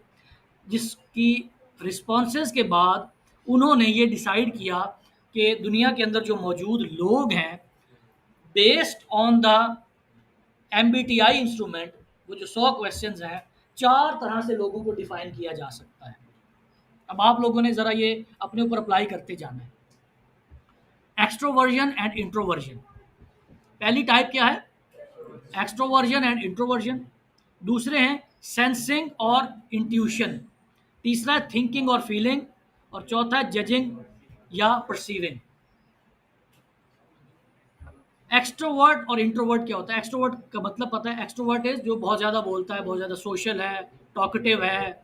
जिसकी रिस्पॉन्सेज के बाद उन्होंने ये डिसाइड किया कि दुनिया के अंदर जो मौजूद लोग हैं, based on the MBTI instrument, वो जो 100 क्वेश्चंस हैं, 4 तरह से लोगों को डिफाइन किया जा सकता है। अब आप लोगों ने ज़रा ये अपने ऊपर अप्लाई करते जाना है। Extroversion and introversion. पहली टाइप क्या है? Extroversion and introversion. दूसरे हैं सेंसिंग और इंट्यूशन। तीसरा है थिंकिंग और फीलिंग। और चौथा है जजिंग या परसीविंग। एक्सट्रोवर्ट और इंट्रोवर्ट क्या होता है? एक्सट्रोवर्ट का मतलब पता है? एक्सट्रोवर्ट इज जो बहुत ज़्यादा बोलता है, बहुत ज़्यादा सोशल है, टॉकेटिव है,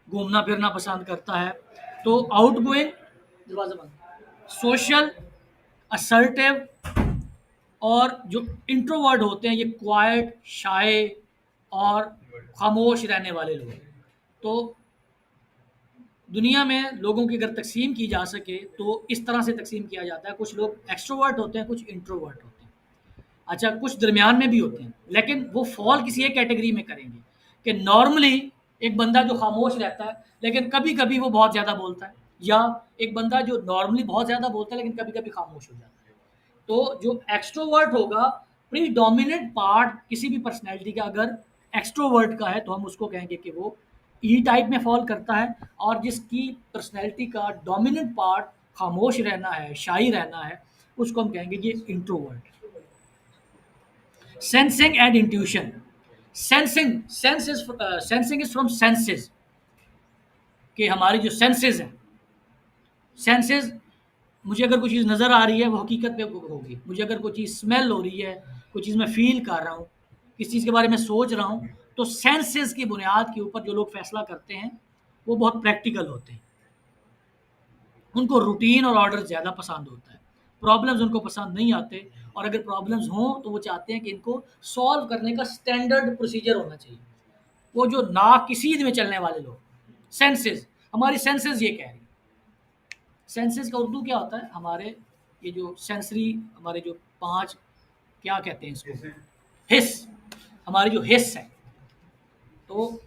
घूमना फिरना पसंद करता है। तो आउटगोइंग, दरवाजा बंद, सोशल, असर्टिव। और जो इंट्रोवर्ट होते हैं ये क्वाइट, शाय और खामोश रहने वाले लोग। तो दुनिया में लोगों की अगर तकसीम की जा सके तो इस तरह से तकसीम किया जाता है। कुछ लोग एक्सट्रोवर्ट होते हैं, कुछ इंट्रोवर्ट होते हैं। अच्छा, कुछ दरमियान में भी होते हैं, लेकिन वो फॉल किसी एक कैटेगरी में करेंगे कि नॉर्मली एक बंदा जो खामोश रहता है लेकिन कभी कभी वो बहुत ज़्यादा बोलता है, या एक बंदा जो नॉर्मली बहुत ज़्यादा बोलता है लेकिन कभी कभी खामोश हो जाता है। तो जो एक्सट्रोवर्ट होगा, प्रीडोमिनेंट पार्ट किसी भी पर्सनैलिटी का अगर एक्सट्रोवर्ट का है तो हम उसको कहेंगे कि वो ई टाइप में फॉल करता है। और जिसकी पर्सनैलिटी का डोमिनेंट पार्ट खामोश रहना है, शाई रहना है, उसको हम कहेंगे ये introvert. Sensing and intuition. Sensing is from senses, कि हमारी जो सेंसेस हैं, सेंसेस, मुझे अगर कोई चीज़ नज़र आ रही है वो हकीकत में होगी। मुझे अगर कोई चीज़ स्मेल हो रही है, कोई चीज़ मैं फ़ील कर रहा हूँ, किसी चीज़ के बारे में सोच रहा हूँ, तो सेंसेस की बुनियाद के ऊपर जो लोग फ़ैसला करते हैं वो बहुत प्रैक्टिकल होते हैं। उनको रूटीन और ऑर्डर ज़्यादा पसंद होता है। प्रॉब्लम्स उनको पसंद नहीं आते, और अगर प्रॉब्लम्स हों तो वो चाहते हैं कि इनको सॉल्व करने का स्टैंडर्ड प्रोसीजर होना चाहिए। वो जो नाक की सीध में चलने वाले लोग, सेंसेस, हमारी सेंसेस ये कह रही हैं। सेंसेस का उर्दू क्या होता है? हमारे ये जो सेंसरी, हमारे जो 5, क्या कहते हैं इसको, हिस, हमारी जो हिस है। तो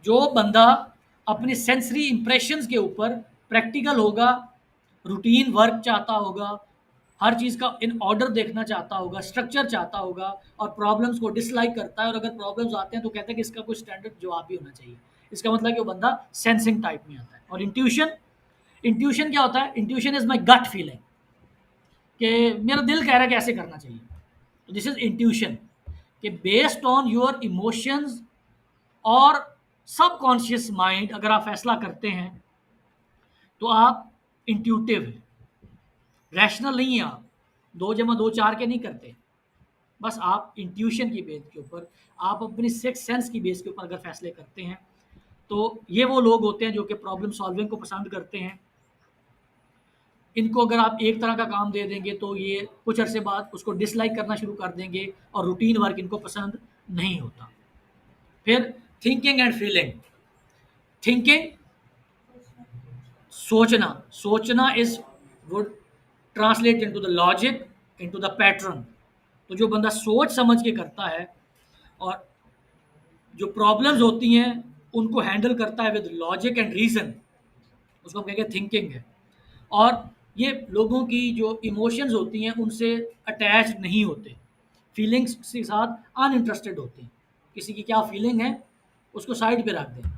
जो बंदा अपने सेंसरी इंप्रेशंस के ऊपर प्रैक्टिकल होगा, रूटीन वर्क चाहता होगा, हर चीज़ का इन ऑर्डर देखना चाहता होगा, स्ट्रक्चर चाहता होगा, और प्रॉब्लम्स को डिसलाइक करता है, और अगर प्रॉब्लम्स आते हैं तो कहता है कि इसका कोई स्टैंडर्ड जवाब भी होना चाहिए। इसका मतलब कि वो बंदा सेंसिंग टाइप में आता है। और इंट्यूशन, इंट्यूशन क्या होता है? Intuition is my gut feeling, कि मेरा दिल कह रहा है कि ऐसे करना चाहिए। तो दिस इज इंट्यूशन, कि बेस्ड ऑन योर इमोशंस और सबकॉन्शियस माइंड अगर आप फैसला करते हैं तो आप इंट्यूटिव हैं, रैशनल नहीं है आप। 2 जमा 2 4 के नहीं करते। बस आप इंट्यूशन की बेस के ऊपर, आप अपनी सिक्स सेंस की बेस के ऊपर अगर फैसले करते हैं, तो ये वो लोग होते हैं जो कि प्रॉब्लम सॉल्विंग को पसंद करते हैं। इनको अगर आप एक तरह का काम दे देंगे तो ये कुछ अरसे बाद उसको डिसलाइक करना शुरू कर देंगे, और रूटीन वर्क इनको पसंद नहीं होता। फिर थिंकिंग एंड फीलिंग। थिंकिंग, सोचना, सोचना is would translate into the logic, into the pattern. तो जो बंदा सोच समझ के करता है और जो प्रॉब्लम्स होती हैं उनको हैंडल करता है विद लॉजिक एंड रीज़न, उसको हम कहेंगे थिंकिंग है। और ये लोगों की जो इमोशंस होती हैं उनसे अटैच नहीं होते। फीलिंग्स के साथ अनइंटरेस्टेड होते हैं। किसी की क्या फीलिंग है उसको साइड पे रख दें।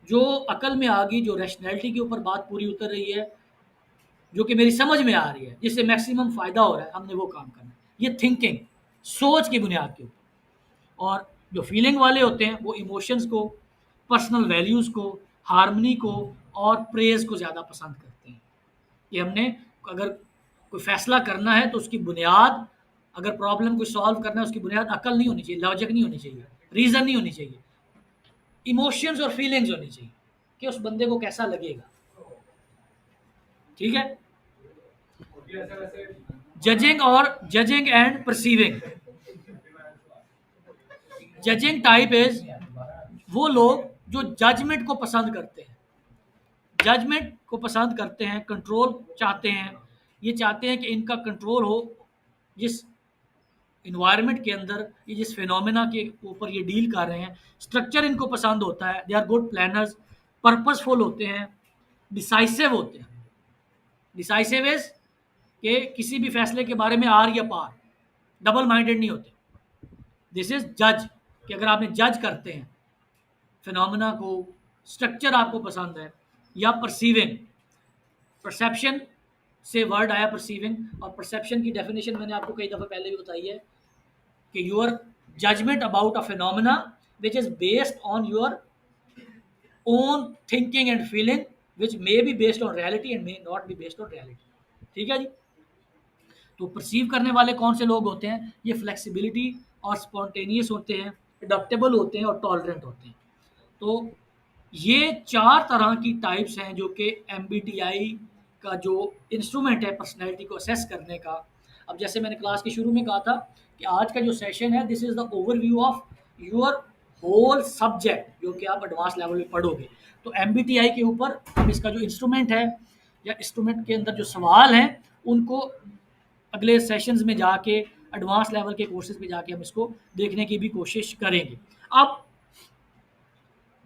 जो अकल में आ गई, जो रैशनैलिटी के ऊपर बात पूरी उतर रही है, जो कि मेरी समझ में आ रही है, जिससे मैक्सिमम फ़ायदा हो रहा है, हमने वो काम करना है। ये थिंकिंग, सोच की बुनियाद के ऊपर। और जो फीलिंग वाले होते हैं वो इमोशंस को, पर्सनल वैल्यूज़ को, हार्मनी को और प्रेज़ को ज़्यादा पसंद करते हैं। कि हमने अगर कोई फ़ैसला करना है तो उसकी बुनियाद, अगर प्रॉब्लम को सॉल्व करना है, उसकी बुनियाद अकल नहीं होनी चाहिए, लॉजिक नहीं होनी चाहिए, रीज़न नहीं होनी चाहिए, इमोशंस और फीलिंग्स होनी चाहिए कि उस बंदे को कैसा लगेगा। ठीक है? Judging and perceiving. Judging type is वो लोग जो जजमेंट को पसंद करते हैं, जजमेंट को पसंद करते हैं, कंट्रोल चाहते हैं। ये चाहते हैं कि इनका कंट्रोल हो जिस इन्वायरमेंट के अंदर, ये जिस फिनोमेना के ऊपर ये डील कर रहे हैं। स्ट्रक्चर इनको पसंद होता है, they are good planners, purposeful होते हैं, डिसाइसिव होते हैं। डिसाइसिव इज कि किसी भी फैसले के बारे में आर या पार, डबल माइंडेड नहीं होते। दिस इज जज, कि अगर आपने जज करते हैं फिनोमेना को, स्ट्रक्चर आपको पसंद है। या परसीविंग, परसेप्शन से वर्ड आया परसीविंग, और परसेप्शन की डेफिनेशन मैंने आपको कई दफ़ा पहले भी बताई है कि your judgement about a phenomena which is based on your own thinking and feeling which may be based on reality and may not be based on reality. ठीक है जी? तो परसीव करने वाले कौन से लोग होते हैं? ये फ्लेक्सिबिलिटी और स्पॉन्टेनियस होते हैं, अडॉप्टेबल होते हैं और टॉलरेंट होते हैं। तो ये 4 तरह की टाइप्स हैं जो कि एमबीटीआई का जो इंस्ट्रूमेंट है पर्सनैलिटी को असेस करने का। अब जैसे मैंने क्लास के शुरू में कहा था कि आज का जो सेशन है, this is the overview of your whole subject, जो कि आप एडवांस लेवल में पढ़ोगे। तो एमबीटीआई के ऊपर हम इसका जो इंस्ट्रूमेंट है या इंस्ट्रूमेंट के अंदर जो सवाल हैं, उनको अगले सेशंस में जाके, एडवांस लेवल के कोर्सेज में जाके हम इसको देखने की भी कोशिश करेंगे। अब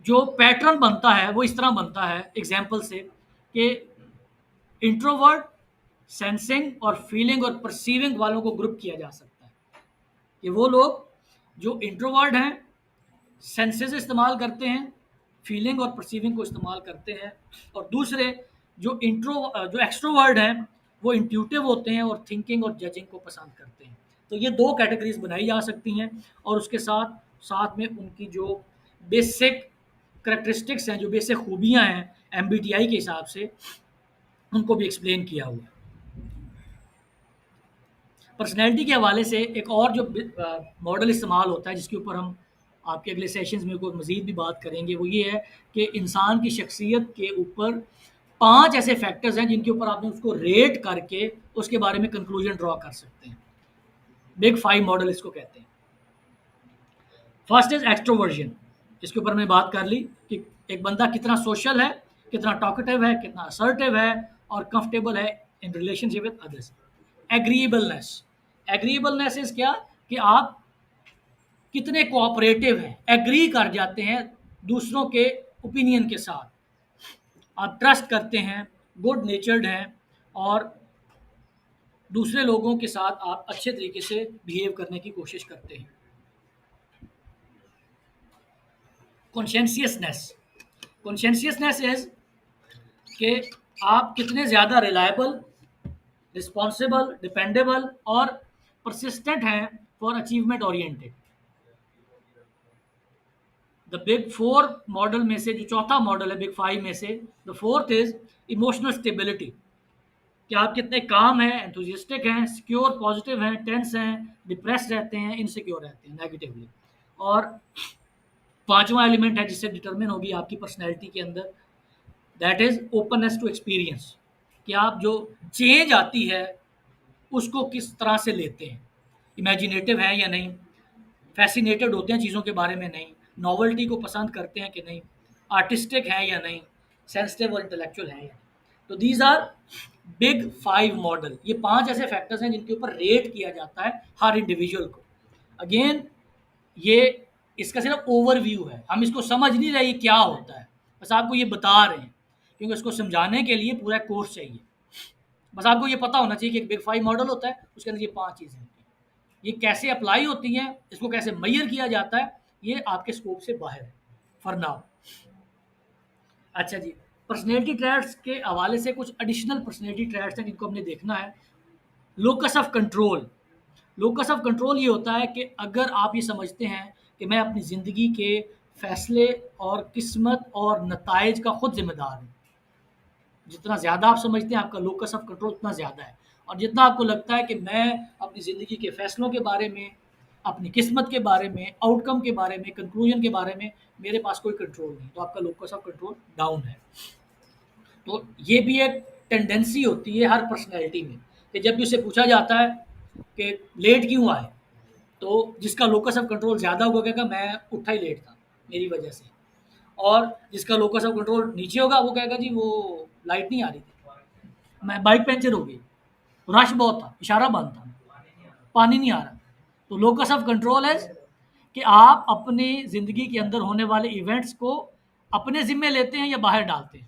जो पैटर्न बनता है वो इस तरह बनता है एग्जाम्पल से कि इंट्रोवर्ट, सेंसिंग और फीलिंग और परसीविंग वालों को ग्रुप किया जा सकता है। कि वो लोग जो इंट्रोवर्ट हैं, सेंसेस इस्तेमाल करते हैं, फीलिंग और परसीविंग को इस्तेमाल करते हैं। और दूसरे जो एक्सट्रोवर्ट हैं वो इंट्यूटिव होते हैं और थिंकिंग और जजिंग को पसंद करते हैं। तो ये 2 कैटेगरीज बनाई जा सकती हैं, और उसके साथ साथ में उनकी जो बेसिक करैक्टरिस्टिक्स हैं, जो बेसिक खूबियाँ हैं एमबीटीआई के हिसाब से, उनको भी एक्सप्लेन किया हुआ है। पर्सनैलिटी के हवाले से एक और जो मॉडल इस्तेमाल होता है, जिसके ऊपर हम आपके अगले सेशंस में कोई मज़ीद भी बात करेंगे, वो ये है कि इंसान की शख्सियत के ऊपर 5 ऐसे फैक्टर्स हैं जिनके ऊपर आपने उसको रेट करके उसके बारे में कंक्लूजन ड्रॉ कर सकते हैं। बिग 5 मॉडल इसको कहते हैं। फर्स्ट इज एक्सट्रोवर्जन, जिसके ऊपर हमने बात कर ली कि एक बंदा कितना सोशल है, कितना टॉकेटिव है, कितना असर्टिव है और कंफर्टेबल है in relationship with others. Agreeableness, agreeableness is क्या कि आप कितने कोऑपरेटिव हैं, एग्री कर जाते हैं दूसरों के ओपिनियन के साथ, आप ट्रस्ट करते हैं, गुड नेचर्ड हैं और दूसरे लोगों के साथ आप अच्छे तरीके से बिहेव करने की कोशिश करते हैं। कॉन्शेंशियसनेस, कॉन्शेंशियसनेस इज कि आप कितने ज़्यादा रिलायबल, रिस्पॉन्सिबल, डिपेंडेबल और परसिस्टेंट हैं for achievement oriented. The big 4 model में से जो चौथा मॉडल है बिग 5 में से, the fourth is emotional stability, कि आप कितने काम हैं, एंथुजिस्टिक हैं, सिक्योर, पॉजिटिव हैं, टेंस हैं, डिप्रेस रहते हैं, इनसिक्योर रहते हैं नेगेटिवली। और पांचवा एलिमेंट है जिससे डिटरमिन होगी आपकी पर्सनैलिटी के अंदर, that is openness to experience, कि आप जो चेंज आती है उसको किस तरह से लेते हैं, इमेजिनेटिव हैं या नहीं, फैसिनेटेड होते हैं चीज़ों के बारे में नहीं, नॉवल्टी को पसंद करते हैं कि नहीं, आर्टिस्टिक है या नहीं, सेंसिटिव और इंटेलेक्चुअल है या नहीं। तो दीज आर बिग 5 मॉडल। ये 5 ऐसे फैक्टर्स हैं जिनके ऊपर रेट किया जाता है हर इंडिविजुअल को। अगेन ये इसका सिर्फ ओवरव्यू है, हम इसको समझ नहीं रहे ये क्या होता है, बस आपको ये बता रहे हैं, क्योंकि इसको समझाने के लिए पूरा कोर्स चाहिए। बस आपको ये पता होना चाहिए कि एक बिग 5 मॉडल होता है, उसके अंदर ये 5 चीज़ें होती हैं। ये कैसे अप्लाई होती हैं, इसको कैसे मेजर किया जाता है, ये आपके स्कोप से बाहर है फॉर नाउ। अच्छा जी, पर्सनैलिटी ट्रेट्स के हवाले से कुछ एडिशनल पर्सनैलिटी ट्रेट्स हैं जिनको हमने देखना है। Locus of control. Locus of control ये होता है कि अगर आप ये समझते हैं कि मैं अपनी ज़िंदगी के फैसले और किस्मत और नताइज का खुद जिम्मेदार हूँ, जितना ज़्यादा आप समझते हैं आपका लोकस ऑफ कंट्रोल उतना ज़्यादा है, और जितना आपको लगता है कि मैं अपनी ज़िंदगी के फैसलों के बारे में, अपनी किस्मत के बारे में, आउटकम के बारे में, कंक्लूजन के बारे में मेरे पास कोई कंट्रोल नहीं, तो आपका लोकस ऑफ कंट्रोल डाउन है। तो ये भी एक टेंडेंसी होती है हर पर्सनैलिटी में कि जब भी उससे पूछा जाता है कि लेट क्यों आए, तो जिसका लोकस ऑफ कंट्रोल ज़्यादा होगा कहेगा मैं उठा ही लेट था मेरी वजह से, और जिसका लोकस ऑफ कंट्रोल नीचे होगा वो कहेगा जी वो लाइट नहीं आ रही थी, मैं बाइक पंचर हो गई, रश बहुत था, इशारा बंद था, पानी नहीं आ रहा। तो लोकस ऑफ कंट्रोल है कि आप अपनी ज़िंदगी के अंदर होने वाले इवेंट्स को अपने ज़िम्मे लेते हैं या बाहर डालते हैं।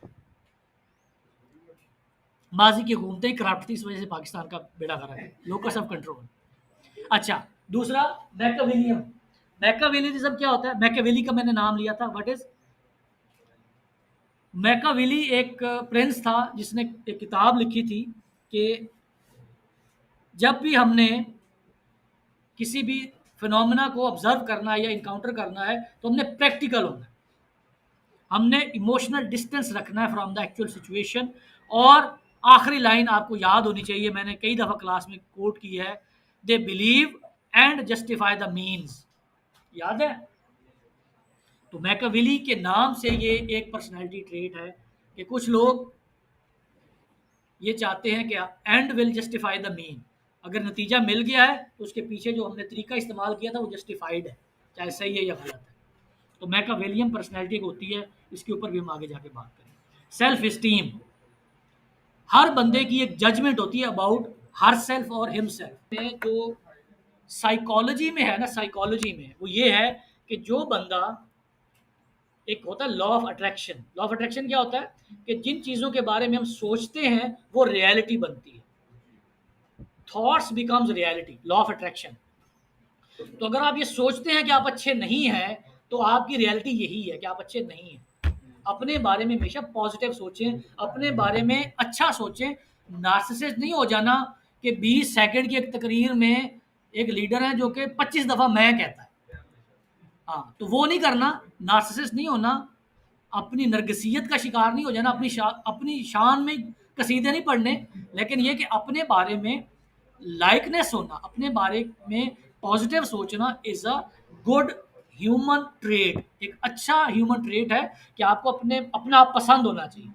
माजी की हुकूमतें ही करप्ट थी, इस वजह से पाकिस्तान का बेड़ा गर्क है। Locus of control. अच्छा, दूसरा मैकियावेलियन। मैकियावेलिज्म क्या होता है? मैकियावेली का मैंने नाम लिया था। What is Machiavelli? एक प्रिंस था जिसने एक किताब लिखी थी कि जब भी हमने किसी भी फिनोमेना को ऑब्जर्व करना है या इनकाउंटर करना है तो हमने प्रैक्टिकल होना है, हमने इमोशनल डिस्टेंस रखना है फ्रॉम द एक्चुअल सिचुएशन। और आखिरी लाइन आपको याद होनी चाहिए, मैंने कई दफ़ा क्लास में कोट की है, they believe and justify the means. याद है? तो मैकियावेली के नाम से ये एक पर्सनैलिटी ट्रेट है कि कुछ लोग ये चाहते हैं कि and will justify the mean. अगर नतीजा मिल गया है तो उसके पीछे जो हमने तरीका इस्तेमाल किया था वो जस्टिफाइड है, चाहे सही है या गलत है। तो मैकियावेलियन पर्सनैलिटी होती है, इसके ऊपर भी हम आगे जाके बात करें। Self esteem. हर बंदे की एक जजमेंट होती है अबाउट हर सेल्फ और हिम सेल्फ में। जो साइकोलॉजी में है ना, साइकोलॉजी में वो ये है कि जो बंदा, एक होता है law of attraction. Law of attraction क्या होता है कि जिन चीज़ों के बारे में हम सोचते हैं वो रियलिटी बनती है। Thoughts becomes reality, law of attraction. तो अगर आप ये सोचते हैं कि आप अच्छे नहीं हैं तो आपकी रियलिटी यही है कि आप अच्छे नहीं हैं। अपने बारे में हमेशा पॉजिटिव सोचें, अपने बारे में अच्छा सोचें। नार्सिसिस्ट नहीं हो जाना कि 20 सेकंड की एक तकरीर में एक लीडर है जो कि 25 दफ़ा मैं कहता है। हाँ, तो वो नहीं करना, नार्सिसिस्ट नहीं होना, अपनी नरगिसियत का शिकार नहीं हो जाना, अपनी शान में कसीदे नहीं पढ़ने, लेकिन ये कि अपने बारे में लाइकनेस होना, अपने बारे में पॉजिटिव सोचना is a good human trait. एक अच्छा ह्यूमन ट्रेट है कि आपको अपना आप पसंद होना चाहिए।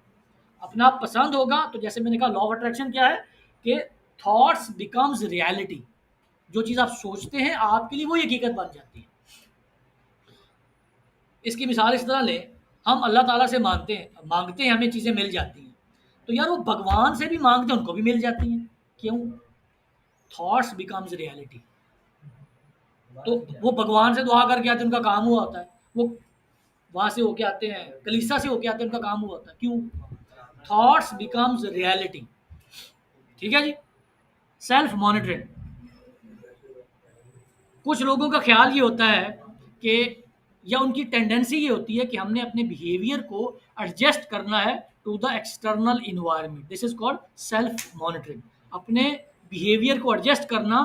अपना आप पसंद होगा तो जैसे मैंने कहा लॉ ऑफ अट्रैक्शन क्या है कि थॉट्स बिकम्स रियलिटी। जो चीज़ आप सोचते हैं आपके लिए वो हकीकत बन जाती है। इसकी मिसाल इस तरह लें, हम अल्लाह ताला से मांगते हैं हमें चीज़ें मिल जाती हैं, तो यार वो भगवान से भी मांगते हैं उनको भी मिल जाती हैं। क्यों? Thoughts becomes reality. तो वो भगवान से दुआ करके आते हैं, उनका काम हुआ होता है। वो वहाँ से होके आते हैं, कलीसिया से होके आते हैं, उनका काम हुआ होता है। क्यों? Thoughts becomes reality. ठीक है जी। Self monitoring. कुछ लोगों का ख्याल ये होता है कि या उनकी टेंडेंसी ये होती है कि हमने अपने बिहेवियर को एडजस्ट करना है to the external environment. This is called self monitoring. अपने बिहेवियर को एडजस्ट करना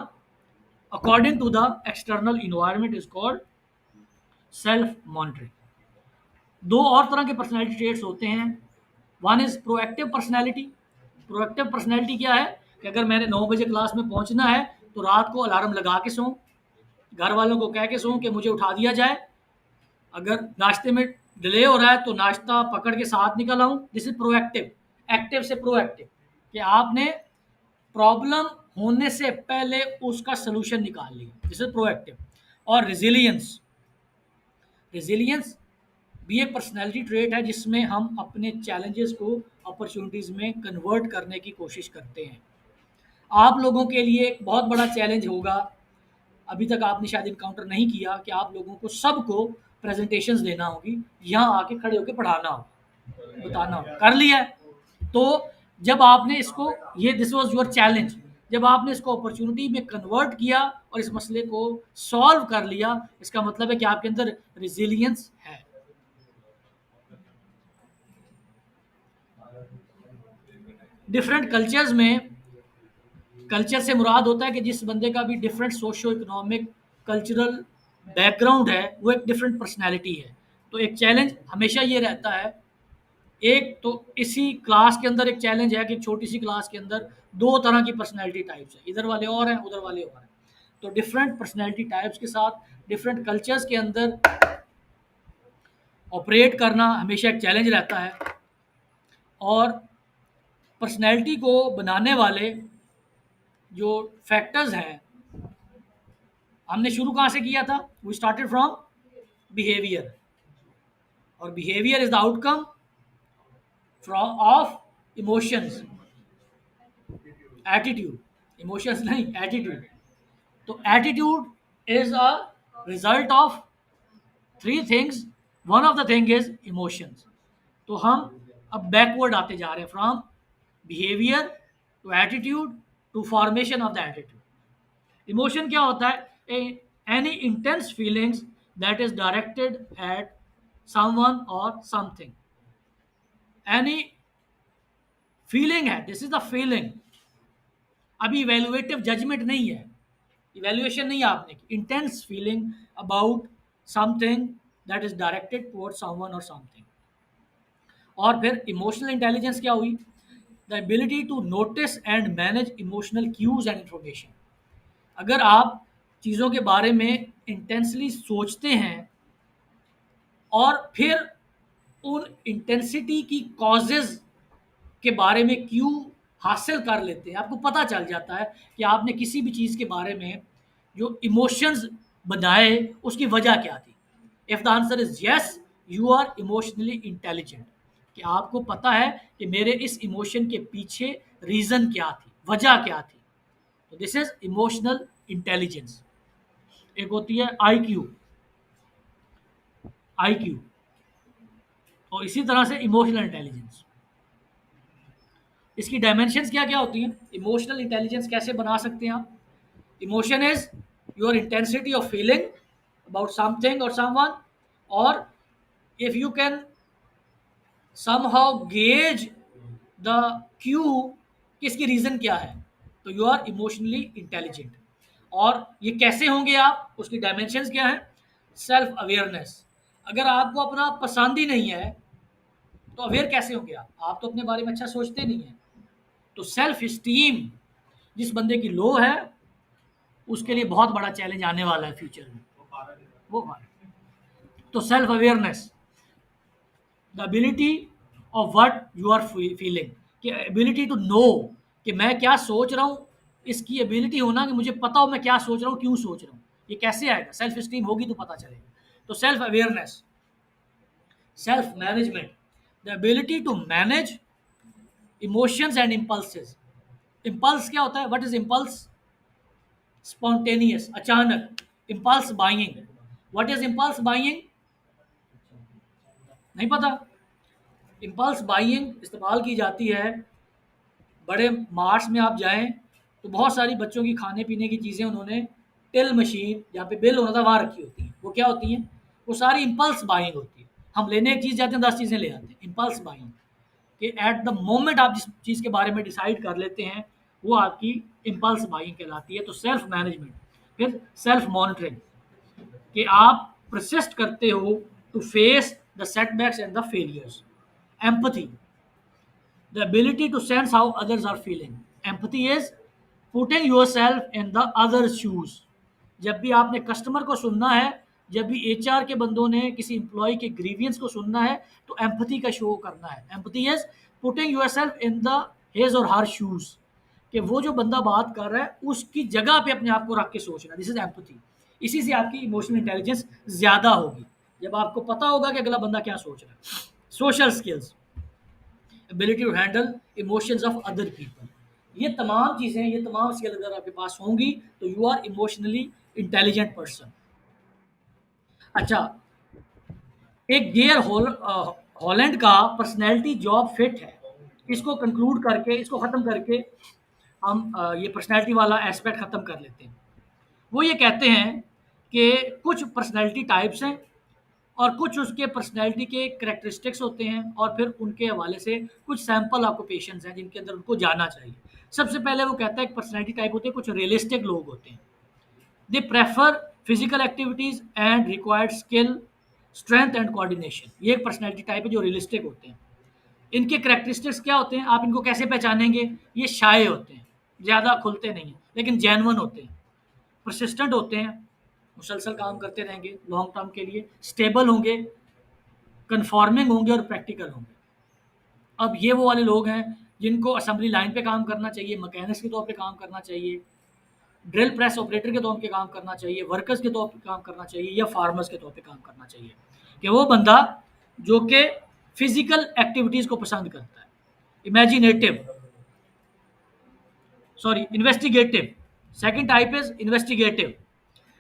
according to the external environment is called self monitoring. दो और तरह के पर्सनैलिटी ट्रेट्स होते हैं। One is proactive personality. Proactive personality क्या है कि अगर मैंने 9 बजे क्लास में पहुंचना है तो रात को अलार्म लगा के सोऊं, घर वालों को कह के सोऊं कि मुझे उठा दिया जाए। अगर नाश्ते में डिले हो रहा है तो नाश्ता पकड़ के साथ निकल आऊँ। This is proactive. एक्टिव से प्रोएक्टिव कि आपने प्रॉब्लम होने से पहले उसका सलूशन निकाल लिया। This is proactive. और रिजिलियंस। रिजिलियंस भी एक पर्सनैलिटी ट्रेट है जिसमें हम अपने चैलेंजेस को अपॉर्चुनिटीज़ में कन्वर्ट करने की कोशिश करते हैं। आप लोगों के लिए एक बहुत बड़ा चैलेंज होगा, अभी तक आपने शायद इनकाउंटर नहीं किया, कि आप लोगों को सबको प्रेजेंटेशंस देना होगी, यहाँ आके खड़े होकर पढ़ाना होगा, बताना होगा। कर लिया है? तो जब आपने इसको, ये दिस वाज योर चैलेंज, जब आपने इसको अपॉर्चुनिटी में कन्वर्ट किया और इस मसले को सॉल्व कर लिया, इसका मतलब है कि आपके अंदर रिजिलियंस है। डिफरेंट कल्चर्स में, कल्चर से मुराद होता है कि जिस बंदे का भी different socio economic cultural background है, वो एक डिफरेंट पर्सनैलिटी है। तो एक चैलेंज हमेशा ये रहता है, एक तो इसी क्लास के अंदर एक चैलेंज है कि छोटी सी क्लास के अंदर दो तरह की पर्सनैलिटी टाइप्स है, इधर वाले और हैं, उधर वाले और हैं। तो डिफरेंट पर्सनैलिटी टाइप्स के साथ डिफरेंट कल्चर्स के अंदर ऑपरेट करना हमेशा एक चैलेंज रहता है। और पर्सनैलिटी को बनाने वाले जो फैक्टर्स हैं, हमने शुरू कहाँ से किया था? वी स्टार्टेड फ्रॉम बिहेवियर, और behaviour is the outcome from of emotions, attitude, emotions नहीं, एटीट्यूड। तो attitude is a result of three things, one of the thing is emotions. तो हम अब बैकवर्ड आते जा रहे हैं, from behaviour to attitude to formation of the attitude. Emotion क्या होता है? Any intense feelings that is directed at someone और समथिंग। एनी फीलिंग है, दिस इज द फीलिंग। अभी इवेल्युएटिव जजमेंट नहीं है, इवेल्युएशन नहीं है आपने की, intense feeling about something that is directed toward someone और समथिंग। और फिर इमोशनल इंटेलिजेंस क्या हुई? The ability to notice and manage emotional cues and information. अगर आप चीज़ों के बारे में इंटेंसली सोचते हैं और फिर उन इंटेंसिटी की कॉजेज के बारे में क्यों हासिल कर लेते हैं, आपको पता चल जाता है कि आपने किसी भी चीज़ के बारे में जो इमोशंस बनाए उसकी वजह क्या थी। If the answer is yes, you are emotionally intelligent, कि आपको पता है कि मेरे इस इमोशन के पीछे रीज़न क्या थी, वजह क्या थी। तो दिस इज इमोशनल इंटेलिजेंस। एक होती है आई क्यू, आई क्यू, और इसी तरह से इमोशनल इंटेलिजेंस। इसकी डायमेंशंस क्या क्या होती हैं? इमोशनल इंटेलिजेंस कैसे बना सकते हैं आप? Emotion is your intensity of feeling about something और समवन, और if you can somehow gauge the Q, किसकी रीजन क्या है, तो यू आर इमोशनली इंटेलिजेंट। और ये कैसे होंगे आप, उसकी डायमेंशंस क्या है? Self awareness. अगर आपको अपना पसंद ही नहीं है तो अवेयर कैसे होंगे आप तो अपने बारे में अच्छा सोचते नहीं है। तो सेल्फ स्टीम जिस बंदे की लो है, उसके लिए बहुत बड़ा चैलेंज आने वाला है फ्यूचर में, वो तो self awareness, the ability of what you are feeling, कि एबिलिटी टू नो कि मैं क्या सोच रहा हूँ, इसकी एबिलिटी होना कि मुझे पता हो मैं क्या सोच रहा हूँ, क्यों सोच रहा हूँ। ये कैसे आएगा? सेल्फ स्टीम होगी तो पता चलेगा। तो self awareness, self management, the ability to manage emotions and impulses. Impulse क्या होता है? What is impulse? स्पॉन्टेनियस, अचानक। Impulse buying, what is impulse buying? नहीं पता। इम्पल्स बाइंग इस्तेमाल की जाती है, बड़े मार्ट्स में आप जाएं तो बहुत सारी बच्चों की खाने पीने की चीज़ें उन्होंने टिल मशीन जहाँ पे बिल होना था वहाँ रखी होती हैं। वो क्या होती हैं? वो सारी इम्पल्स बाइंग होती है। हम लेने एक चीज़ जाते हैं 10 चीज़ें ले आते हैं, इम्पल्स बाइंग। कि एट द मोमेंट आप जिस चीज़ के बारे में डिसाइड कर लेते हैं वो आपकी इम्पल्स बाइंग कहलाती है। तो सेल्फ मैनेजमेंट, फिर सेल्फ मॉनिटरिंग, कि आप प्रसिस्ट करते हो to face the setbacks and the failures. Empathy, the ability to sense how others are feeling. Empathy is putting yourself in the other's shoes. जब भी आपने कस्टमर को सुनना है, जब भी एचआर के बंदों ने किसी एम्प्लॉय के ग्रीवियंस को सुनना है, तो एम्पथी का शो करना है। Empathy is putting yourself in the his और हर शूज, कि वो जो बंदा बात कर रहा है उसकी जगह पे अपने आप को रख के सोचना। This is empathy. इसी से आपकी इमोशनल इंटेलिजेंस ज़्यादा होगी, जब आपको पता होगा कि अगला बंदा क्या सोच रहा है। Social skills, ability to handle emotions of other people. ये तमाम चीज़ें, ये तमाम स्किल अगर आपके पास होंगी तो you are emotionally intelligent person. अच्छा, एक गेयर हॉलैंड का पर्सनैलिटी जॉब फिट है। इसको कंक्लूड करके, इसको ख़त्म करके हम ये पर्सनैलिटी वाला एस्पेक्ट ख़त्म कर लेते हैं। वो ये कहते हैं कि कुछ पर्सनैलिटी टाइप्स हैं और कुछ उसके पर्सनैलिटी के करैक्टरिस्टिक्स होते हैं और फिर उनके हवाले से कुछ सैंपल ऑक्यूपेशंस हैं जिनके अंदर उनको जाना चाहिए। सबसे पहले वो कहता है एक पर्सनैलिटी टाइप होते हैं, कुछ रियलिस्टिक लोग होते हैं। They prefer physical activities and required skill, strength and coordination. ये एक पर्सनैलिटी टाइप है जो रियलिस्टिक होते हैं। इनके करैक्टरिस्टिक्स क्या होते हैं, आप इनको कैसे पहचानेंगे? ये शाय होते हैं, ज़्यादा खुलते नहीं हैं, लेकिन जेन्युइन होते हैं। परसिस्टेंट होते हैं, मुसलसल काम करते रहेंगे लॉन्ग टर्म के लिए। स्टेबल होंगे, कन्फॉर्मिंग होंगे और प्रैक्टिकल होंगे। अब ये वो वाले लोग हैं जिनको असेंबली लाइन पे काम करना चाहिए, मैकेनिक्स के तौर पे काम करना चाहिए, ड्रिल प्रेस ऑपरेटर के तौर पे काम करना चाहिए, वर्कर्स के तौर पे काम करना चाहिए या फार्मर्स के तौर पे काम करना चाहिए। कि वो बंदा जो कि फिजिकल एक्टिविटीज़ को पसंद करता है, imaginative, sorry investigative. Second type is investigative.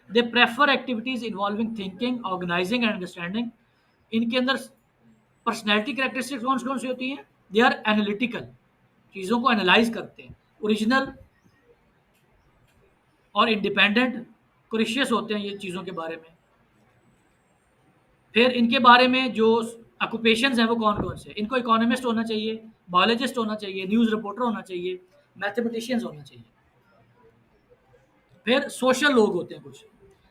They prefer activities involving thinking, organising and understanding. इनके अंदर पर्सनैलिटी कैरेक्टरिस्टिक्स कौन कौन सी होती हैं? दे आर एनालिटिकल, चीज़ों को एनालाइज करते हैं, ओरिजिनल और इंडिपेंडेंट, क्रिशियस होते हैं ये चीज़ों के बारे में। फिर इनके बारे में जो ऑक्यूपेशंस हैं वो कौन कौन से? इनको इकोनॉमिस्ट होना चाहिए, बायोलॉजिस्ट होना चाहिए, न्यूज़ रिपोर्टर होना चाहिए, मैथमेटिशियंस होना चाहिए। फिर सोशल लोग होते हैं कुछ।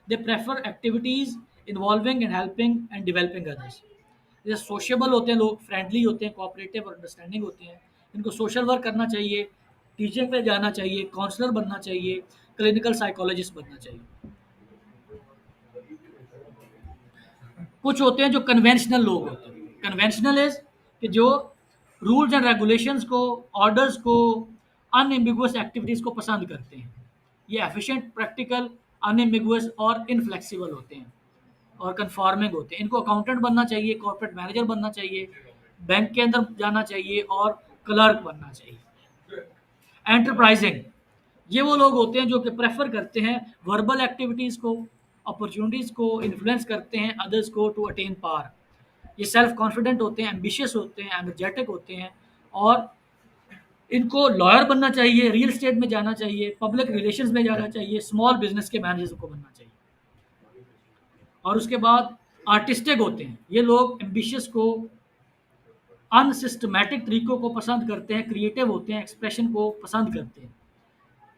They prefer activities involving and helping and developing others. ये सोशेबल होते हैं लोग, फ्रेंडली होते हैं, कोऑपरेटिव और अंडरस्टैंडिंग होते हैं। इनको सोशल वर्क करना चाहिए, टीचिंग में जाना चाहिए, काउंसलर बनना चाहिए, क्लिनिकल साइकोलॉजिस्ट बनना चाहिए। कुछ होते हैं जो कन्वेंशनल लोग होते हैं। कन्वेंशनल इज कि जो रूल्स एंड रेगुलेशंस को, ऑर्डर्स को, अनएम्बिगुअस एक्टिविटीज़ को पसंद करते हैं। ये एफिशिएंट, प्रैक्टिकल, अनएम्बिगुअस और इनफ्लेक्सिबल होते हैं और कन्फॉर्मिंग होते हैं। इनको अकाउंटेंट बनना चाहिए, कॉर्पोरेट मैनेजर बनना चाहिए, बैंक के अंदर जाना चाहिए और क्लर्क बनना चाहिए। एंटरप्राइजिंग, ये वो लोग होते हैं जो कि प्रेफर करते हैं वर्बल एक्टिविटीज़ को, अपॉर्चुनिटीज़ को, इन्फ्लुएंस करते हैं अदर्स को टू अटेन पार। ये सेल्फ कॉन्फिडेंट होते हैं, एम्बिशियस होते हैं, एनर्जेटिक होते हैं और इनको लॉयर बनना चाहिए, रियल एस्टेट में जाना चाहिए, पब्लिक रिलेशंस में जाना चाहिए, स्मॉल बिजनेस के मैनेजर को बनना चाहिए। और उसके बाद आर्टिस्टिक होते हैं, ये लोग एम्बिशियस को, अनसिस्टमैटिक तरीकों को पसंद करते हैं, क्रिएटिव होते हैं, एक्सप्रेशन को पसंद करते हैं।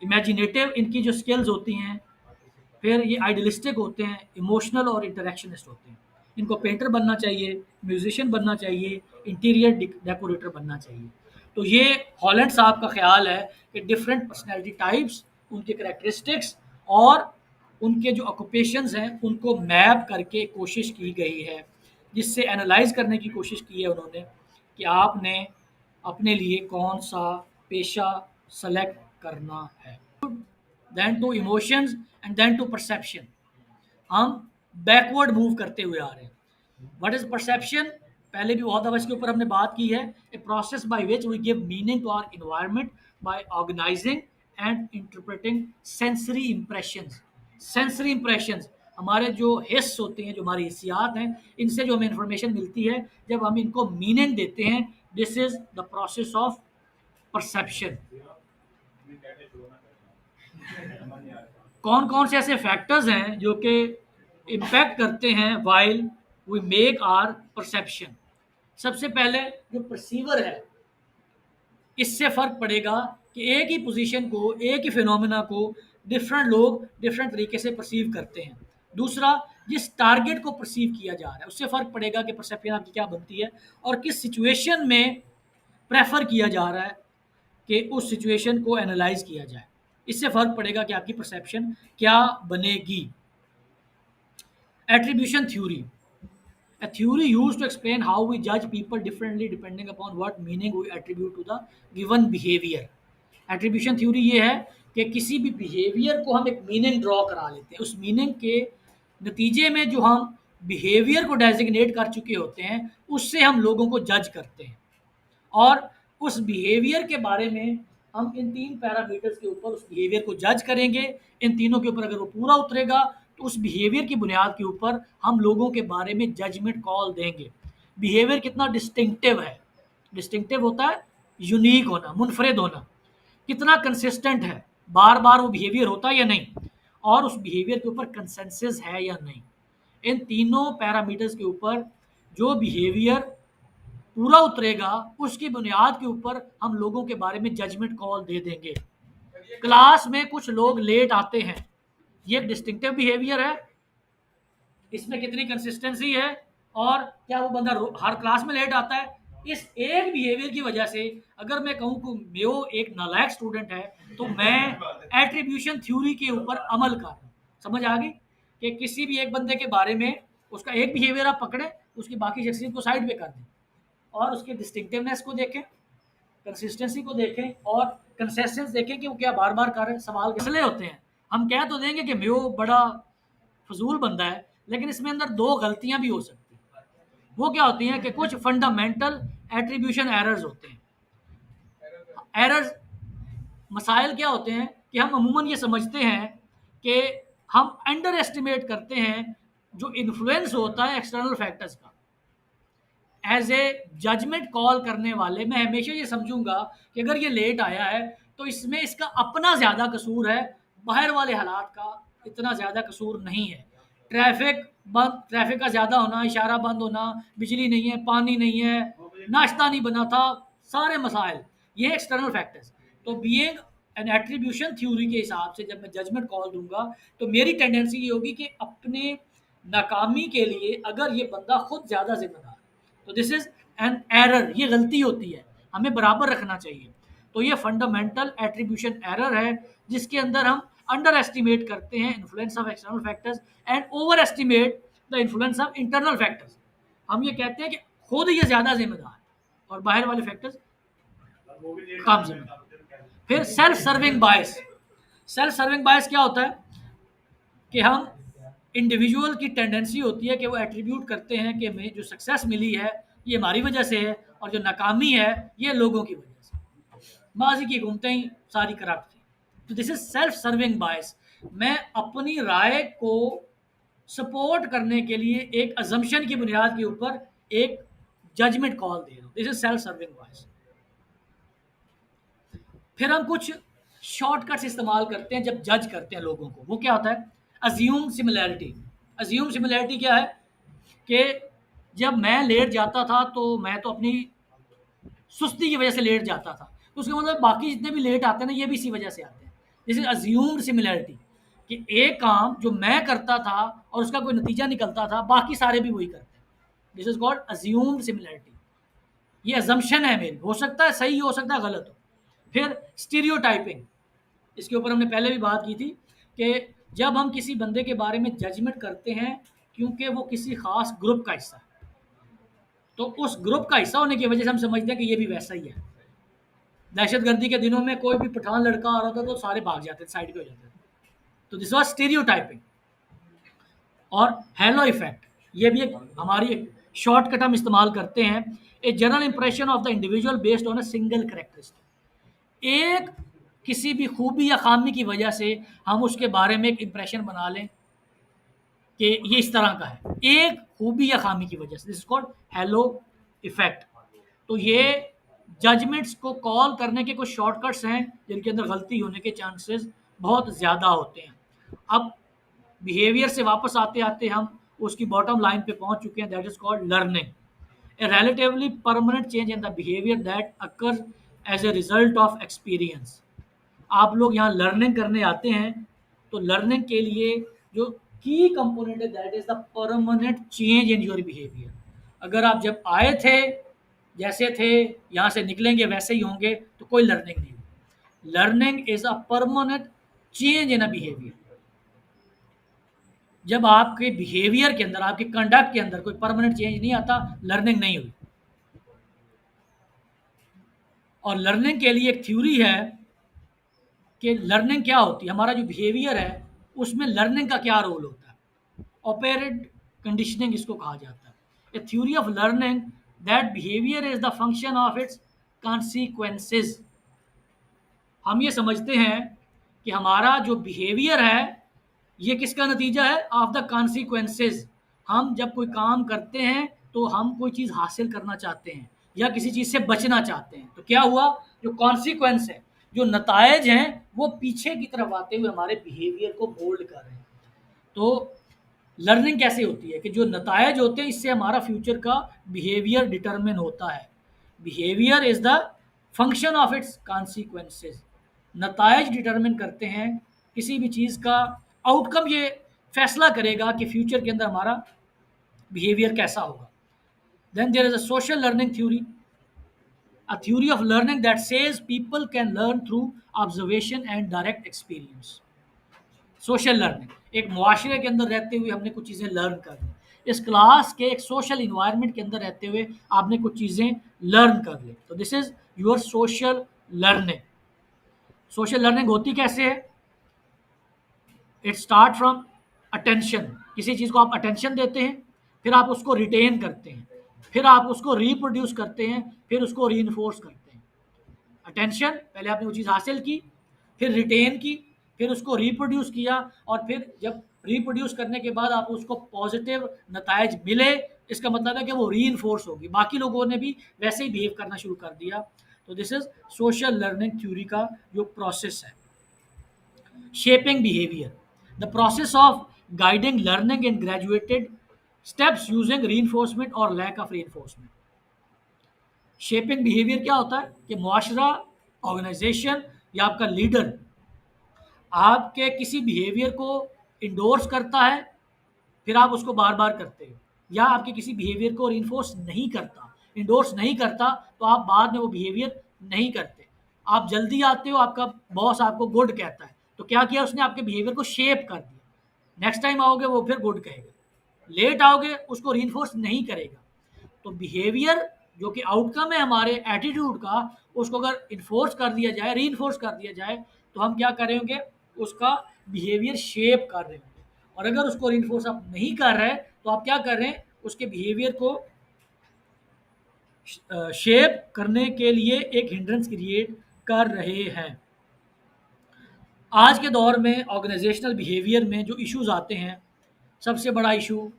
इमेजिनेटिव इनकी जो स्किल्स होती हैं। फिर ये आइडियलिस्टिक होते हैं, इमोशनल और इंटरेक्शनिस्ट होते हैं। इनको पेंटर बनना चाहिए, म्यूजिशियन बनना चाहिए, इंटीरियर डेकोरेटर बनना चाहिए। तो ये हॉलैंड साहब का ख्याल है कि डिफरेंट पर्सनैलिटी टाइप्स, उनके करेक्टरिस्टिक्स और उनके जो ऑक्यूपेशंस हैं उनको मैप करके कोशिश की गई है, जिससे एनालाइज करने की कोशिश की है उन्होंने कि आपने अपने लिए कौन सा पेशा सेलेक्ट करना है। Then to emotions and then to perception. हम बैकवर्ड मूव करते हुए आ रहे हैं। What is perception? पहले भी बहुत दफा इसके ऊपर हमने बात की है। A process by which we give meaning to our environment by organising and interpreting sensory impressions. Sensory impressions हमारे जो हिस्स होते हैं, जो हमारी हिस्सियात हैं, इनसे जो हमें इंफॉर्मेशन मिलती है, जब हम इनको मीनिंग देते हैं, this is the process of perception. कौन कौन से ऐसे फैक्टर्स हैं जो कि इम्पैक्ट करते हैं while we make our perception? सबसे पहले जो परसीवर है, इससे फ़र्क पड़ेगा कि एक ही पोजीशन को, एक ही फिनोमेना को डिफरेंट लोग डिफरेंट तरीके से परसीव करते हैं। दूसरा, जिस टारगेट को परसीव किया जा रहा है उससे फ़र्क पड़ेगा कि परसेप्शन आपकी क्या बनती है और किस सिचुएशन में प्रेफर किया जा रहा है कि उस सिचुएशन को एनालाइज किया जाए। इससे फ़र्क पड़ेगा कि आपकी परसेप्शन क्या बनेगी। Attribution theory, a theory used to explain how we judge people differently depending upon what meaning we attribute to the given behavior। Attribution theory ये है कि किसी भी बिहेवियर को हम एक मीनिंग ड्रॉ करा लेते हैं, उस मीनिंग के नतीजे में जो हम बिहेवियर को डेजिग्नेट कर चुके होते हैं उससे हम लोगों को जज करते हैं और उस बिहेवियर के बारे में हम इन 3 पैरामीटर्स के ऊपर उस बिहेवियर को जज करेंगे। इन तीनों के ऊपर अगर वो पूरा उतरेगा तो उस बिहेवियर की बुनियाद के ऊपर हम लोगों के बारे में जजमेंट कॉल देंगे। बिहेवियर कितना डिस्टिंक्टिव है? डिस्टिंक्टिव होता है यूनिक होना, मुनफरिद होना। कितना कंसिस्टेंट है, बार बार वो बिहेवियर होता है या नहीं। और उस बिहेवियर के ऊपर कंसेंसस है या नहीं। इन तीनों पैरामीटर्स के ऊपर जो बिहेवियर पूरा उतरेगा, उसकी बुनियाद के ऊपर हम लोगों के बारे में जजमेंट कॉल दे देंगे। क्लास में कुछ लोग लेट आते हैं, ये एक डिस्टिंक्टिव बिहेवियर है, इसमें कितनी कंसिस्टेंसी है, और क्या वो बंदा हर क्लास में लेट आता है। इस एक बिहेवियर की वजह से अगर मैं कहूँ कि मेयो एक नालायक स्टूडेंट है, तो मैं एट्रीब्यूशन थ्योरी के ऊपर अमल कर रहा हूँ। समझ आ गई कि किसी भी एक बंदे के बारे में उसका एक बिहेवियर आप पकड़े, उसकी बाकी शख्सियत को साइड पे कर दें और उसके डिस्टिंक्टिवनेस को देखें, कंसिस्टेंसी को देखें और कंसिस्टेंस देखें कि वो क्या बार बार कर रहे हैं। सवाल इसलिए होते हैं, हम कह तो देंगे कि मेयो बड़ा फजूल बंदा है, लेकिन इसमें अंदर दो गलतियां भी हो सकती हैं। वो क्या होती हैं कि कुछ फंडामेंटल एट्रीब्यूशन एरर्स होते हैं। एरर्स मसाइल क्या होते हैं कि हम अमूमन ये समझते हैं कि हम अंडर एस्टिमेट करते हैं जो इन्फ्लुएंस होता है एक्सटर्नल फैक्टर्स का। एज ए जजमेंट कॉल करने वाले मैं हमेशा ये समझूंगा कि अगर ये लेट आया है तो इसमें इसका अपना ज़्यादा कसूर है, बाहर वाले हालात का इतना ज़्यादा कसूर नहीं है। ट्रैफिक का ज़्यादा होना, इशारा बंद होना, बिजली नहीं है, पानी नहीं है, नाश्ता नहीं बना था, सारे मसाइल ये एक्सटर्नल फैक्टर्स। तो बीइंग एन एट्रीब्यूशन थ्योरी के हिसाब से जब मैं जजमेंट कॉल दूंगा तो मेरी टेंडेंसी ये होगी कि अपने नाकामी के लिए अगर ये बंदा खुद ज़्यादा जिम्मेदार है तो दिस इज एन एरर, ये गलती होती है, हमें बराबर रखना चाहिए। तो ये फंडामेंटल एट्रीब्यूशन एरर है जिसके अंदर हम अंडर एस्टिमेट करते हैं influence of external factors and over estimate the influence of internal factors. हम ये कहते हैं कि खुद ये ज़्यादा जिम्मेदार है और बाहर वाले फैक्टर्स कम जिम्मेदार। फिर सेल्फ सर्विंग बायस। सेल्फ सर्विंग बायस क्या होता है कि हम इंडिविजुअल की टेंडेंसी होती है कि वो एट्रीब्यूट करते हैं कि हमें जो सक्सेस मिली है ये हमारी वजह से है और जो नाकामी है ये लोगों की वजह से। माजी की हुकूमतें ही सारी करप्ट थी। तो दिस इज सेल्फ सर्विंग बायस। मैं अपनी राय को सपोर्ट करने के लिए एक अजम्पशन की बुनियाद के ऊपर एक जजमेंट कॉल दे रहा हूँ, दिस इज सेल्फ सर्विंग बायस। फिर हम कुछ शॉर्टकट्स इस्तेमाल करते हैं जब जज करते हैं लोगों को। वो क्या होता है? Assume similarity. अज्यूम सिमिलैरिटी क्या है कि जब मैं लेट जाता था तो मैं तो अपनी सुस्ती की वजह से लेट जाता था, तो उसका मतलब बाकी जितने भी लेट आते हैं ना ये भी इसी वजह से आते हैं। दिस इज अज्यूम्ड सिमिलैरिटी कि एक काम जो मैं करता था और उसका कोई नतीजा निकलता था बाकी सारे भी वही करते हैं। This is called assumed similarity. ये अजम्पशन है मेरी, हो सकता है सही हो सकता है गलत हो। फिर स्टीरियोटाइपिंग, इसके ऊपर हमने पहले भी बात की थी कि जब हम किसी बंदे के बारे में जजमेंट करते हैं क्योंकि वो किसी खास ग्रुप का हिस्सा है, तो उस ग्रुप का हिस्सा होने की वजह से हम समझते हैं कि ये भी वैसा ही है। दहशतगर्दी के दिनों में कोई भी पठान लड़का आ रहा था तो सारे भाग जाते थे, साइड पे हो जाते थे। तो दिस वॉज स्टीरियोटाइपिंग। और हेलो इफेक्ट, ये भी एक हमारी एक शॉर्टकट हम इस्तेमाल करते हैं। A general impression of the individual based on a single characteristic. एक किसी भी खूबी या खामी की वजह से हम उसके बारे में एक इंप्रेशन बना लें कि ये इस तरह का है, एक खूबी या खामी की वजह से। This is called hello effect. तो ये जजमेंट्स को कॉल करने के कुछ शॉर्टकट्स हैं जिनके अंदर गलती होने के चांसेस बहुत ज़्यादा होते हैं। अब बिहेवियर से वापस आते आते हम उसकी बॉटम लाइन पे पहुंच चुके हैं, that is called learning. A relatively permanent change in the behavior that occurs as a result of experience। आप लोग यहाँ लर्निंग करने आते हैं तो लर्निंग के लिए जो की कंपोनेंट है that is the permanent change in your behaviour. अगर आप जब आए थे जैसे थे यहाँ से निकलेंगे वैसे ही होंगे तो कोई लर्निंग नहीं। Learning is a permanent change in a behaviour. जब आपके बिहेवियर के अंदर, आपके कंडक्ट के अंदर कोई परमानेंट चेंज नहीं आता, लर्निंग नहीं हुई। और लर्निंग के लिए एक थ्योरी है कि लर्निंग क्या होती है, हमारा जो बिहेवियर है उसमें लर्निंग का क्या रोल होता है। ऑपरेंट कंडीशनिंग इसको कहा जाता है। ए theory of learning that behaviour is the function of its consequences. हम ये समझते हैं कि हमारा जो बिहेवियर है ये किसका नतीजा है? Of the consequences. हम जब कोई काम करते हैं तो हम कोई चीज़ हासिल करना चाहते हैं या किसी चीज़ से बचना चाहते हैं, तो क्या हुआ, जो कॉन्सिक्वेंस है जो नतायज हैं वो पीछे की तरफ आते हुए हमारे बिहेवियर को मोल्ड कर रहे हैं। तो लर्निंग कैसे होती है कि जो नतायज होते हैं इससे हमारा फ्यूचर का बिहेवियर डिटरमिन होता है। Behaviour is the function of its consequences. नतायज डिटरमिन करते हैं किसी भी चीज़ का आउटकम, ये फैसला करेगा कि फ्यूचर के अंदर हमारा बिहेवियर कैसा होगा। Then there is a social learning theory, a theory of learning that says people can learn through observation and direct experience. Social learning, एक मुआशरे के अंदर रहते हुए हमने कुछ चीज़ें लर्न कर ली, इस क्लास के एक सोशल इन्वायरमेंट के अंदर रहते हुए आपने कुछ चीज़ें लर्न कर ली, तो this is your social learning. Social learning होती कैसे है? It start from attention. किसी चीज़ को आप अटेंशन देते हैं, फिर आप उसको रिटेन करते हैं, फिर आप उसको रिप्रोड्यूस करते हैं, फिर उसको री करते हैं। अटेंशन, पहले आपने वो चीज़ हासिल की, फिर रिटेन की, फिर उसको रिप्रोड्यूस किया, और फिर जब रिप्रोड्यूस करने के बाद आप उसको पॉजिटिव नतायज मिले, इसका मतलब है कि वो री होगी, बाकी लोगों ने भी वैसे ही बिहेव करना शुरू कर दिया। तो this is social learning theory का जो प्रोसेस है। Shaping behaviour, the process of guiding learning in graduated steps using reinforcement और lack of reinforcement. Shaping behaviour क्या होता है कि मुआशरा, ऑर्गेनाइजेशन या आपका लीडर आपके किसी बिहेवियर को इंडोर्स करता है, फिर आप उसको बार बार करते हो, या आपके किसी बिहेवियर को रिइंफोर्स नहीं करता, इंडोर्स नहीं करता, तो आप बाद में वो बिहेवियर नहीं करते। आप जल्दी आते हो, आपका बॉस आपको गुड कहता है, तो क्या किया उसने? आपके बिहेवियर को शेप कर दिया। नेक्स्ट टाइम आओगे वो फिर गुड कहेगा, लेट आओगे उसको रिइंफोर्स नहीं करेगा। तो बिहेवियर जो कि आउटकम है हमारे एटीट्यूड का, उसको अगर इन्फोर्स कर दिया जाए, री कर दिया जाए, तो हम क्या कर रहे होंगे? उसका बिहेवियर शेप कर रहे होंगे। और अगर उसको री आप नहीं कर रहे, तो आप क्या कर रहे हैं? उसके बिहेवियर को शेप करने के लिए एक हिंड्रेंस क्रिएट कर रहे हैं। आज के दौर में ऑर्गेनाइजेशनल बिहेवियर में जो इश्यूज आते हैं, सबसे बड़ा इशू,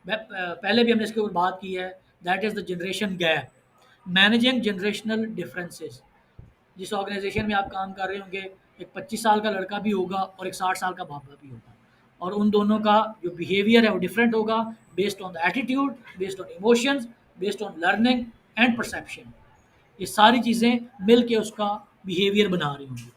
पहले भी हमने इसके ऊपर बात की है, that is the generation gap, managing generational differences. जिस ऑर्गेनाइजेशन में आप काम कर रहे होंगे, एक 25 साल का लड़का भी होगा और एक 60 साल का बाबा भी होगा, और उन दोनों का जो बिहेवियर है वो डिफरेंट होगा, based on the attitude, based on emotions, based on learning and perception. ये सारी चीज़ें मिल के उसका बिहेवियर बना रही होंगी।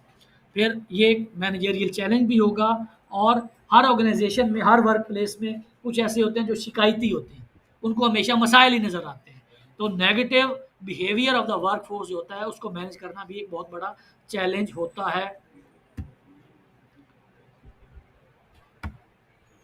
फिर ये एक मैनेजरियल चैलेंज भी होगा, और हर ऑर्गेनाइजेशन में, हर वर्क प्लेस में कुछ ऐसे होते हैं जो शिकायती होते हैं, उनको हमेशा मसाइल ही नज़र आते हैं। तो negative behaviour of the work force जो होता है, उसको मैनेज करना भी एक बहुत बड़ा चैलेंज होता है।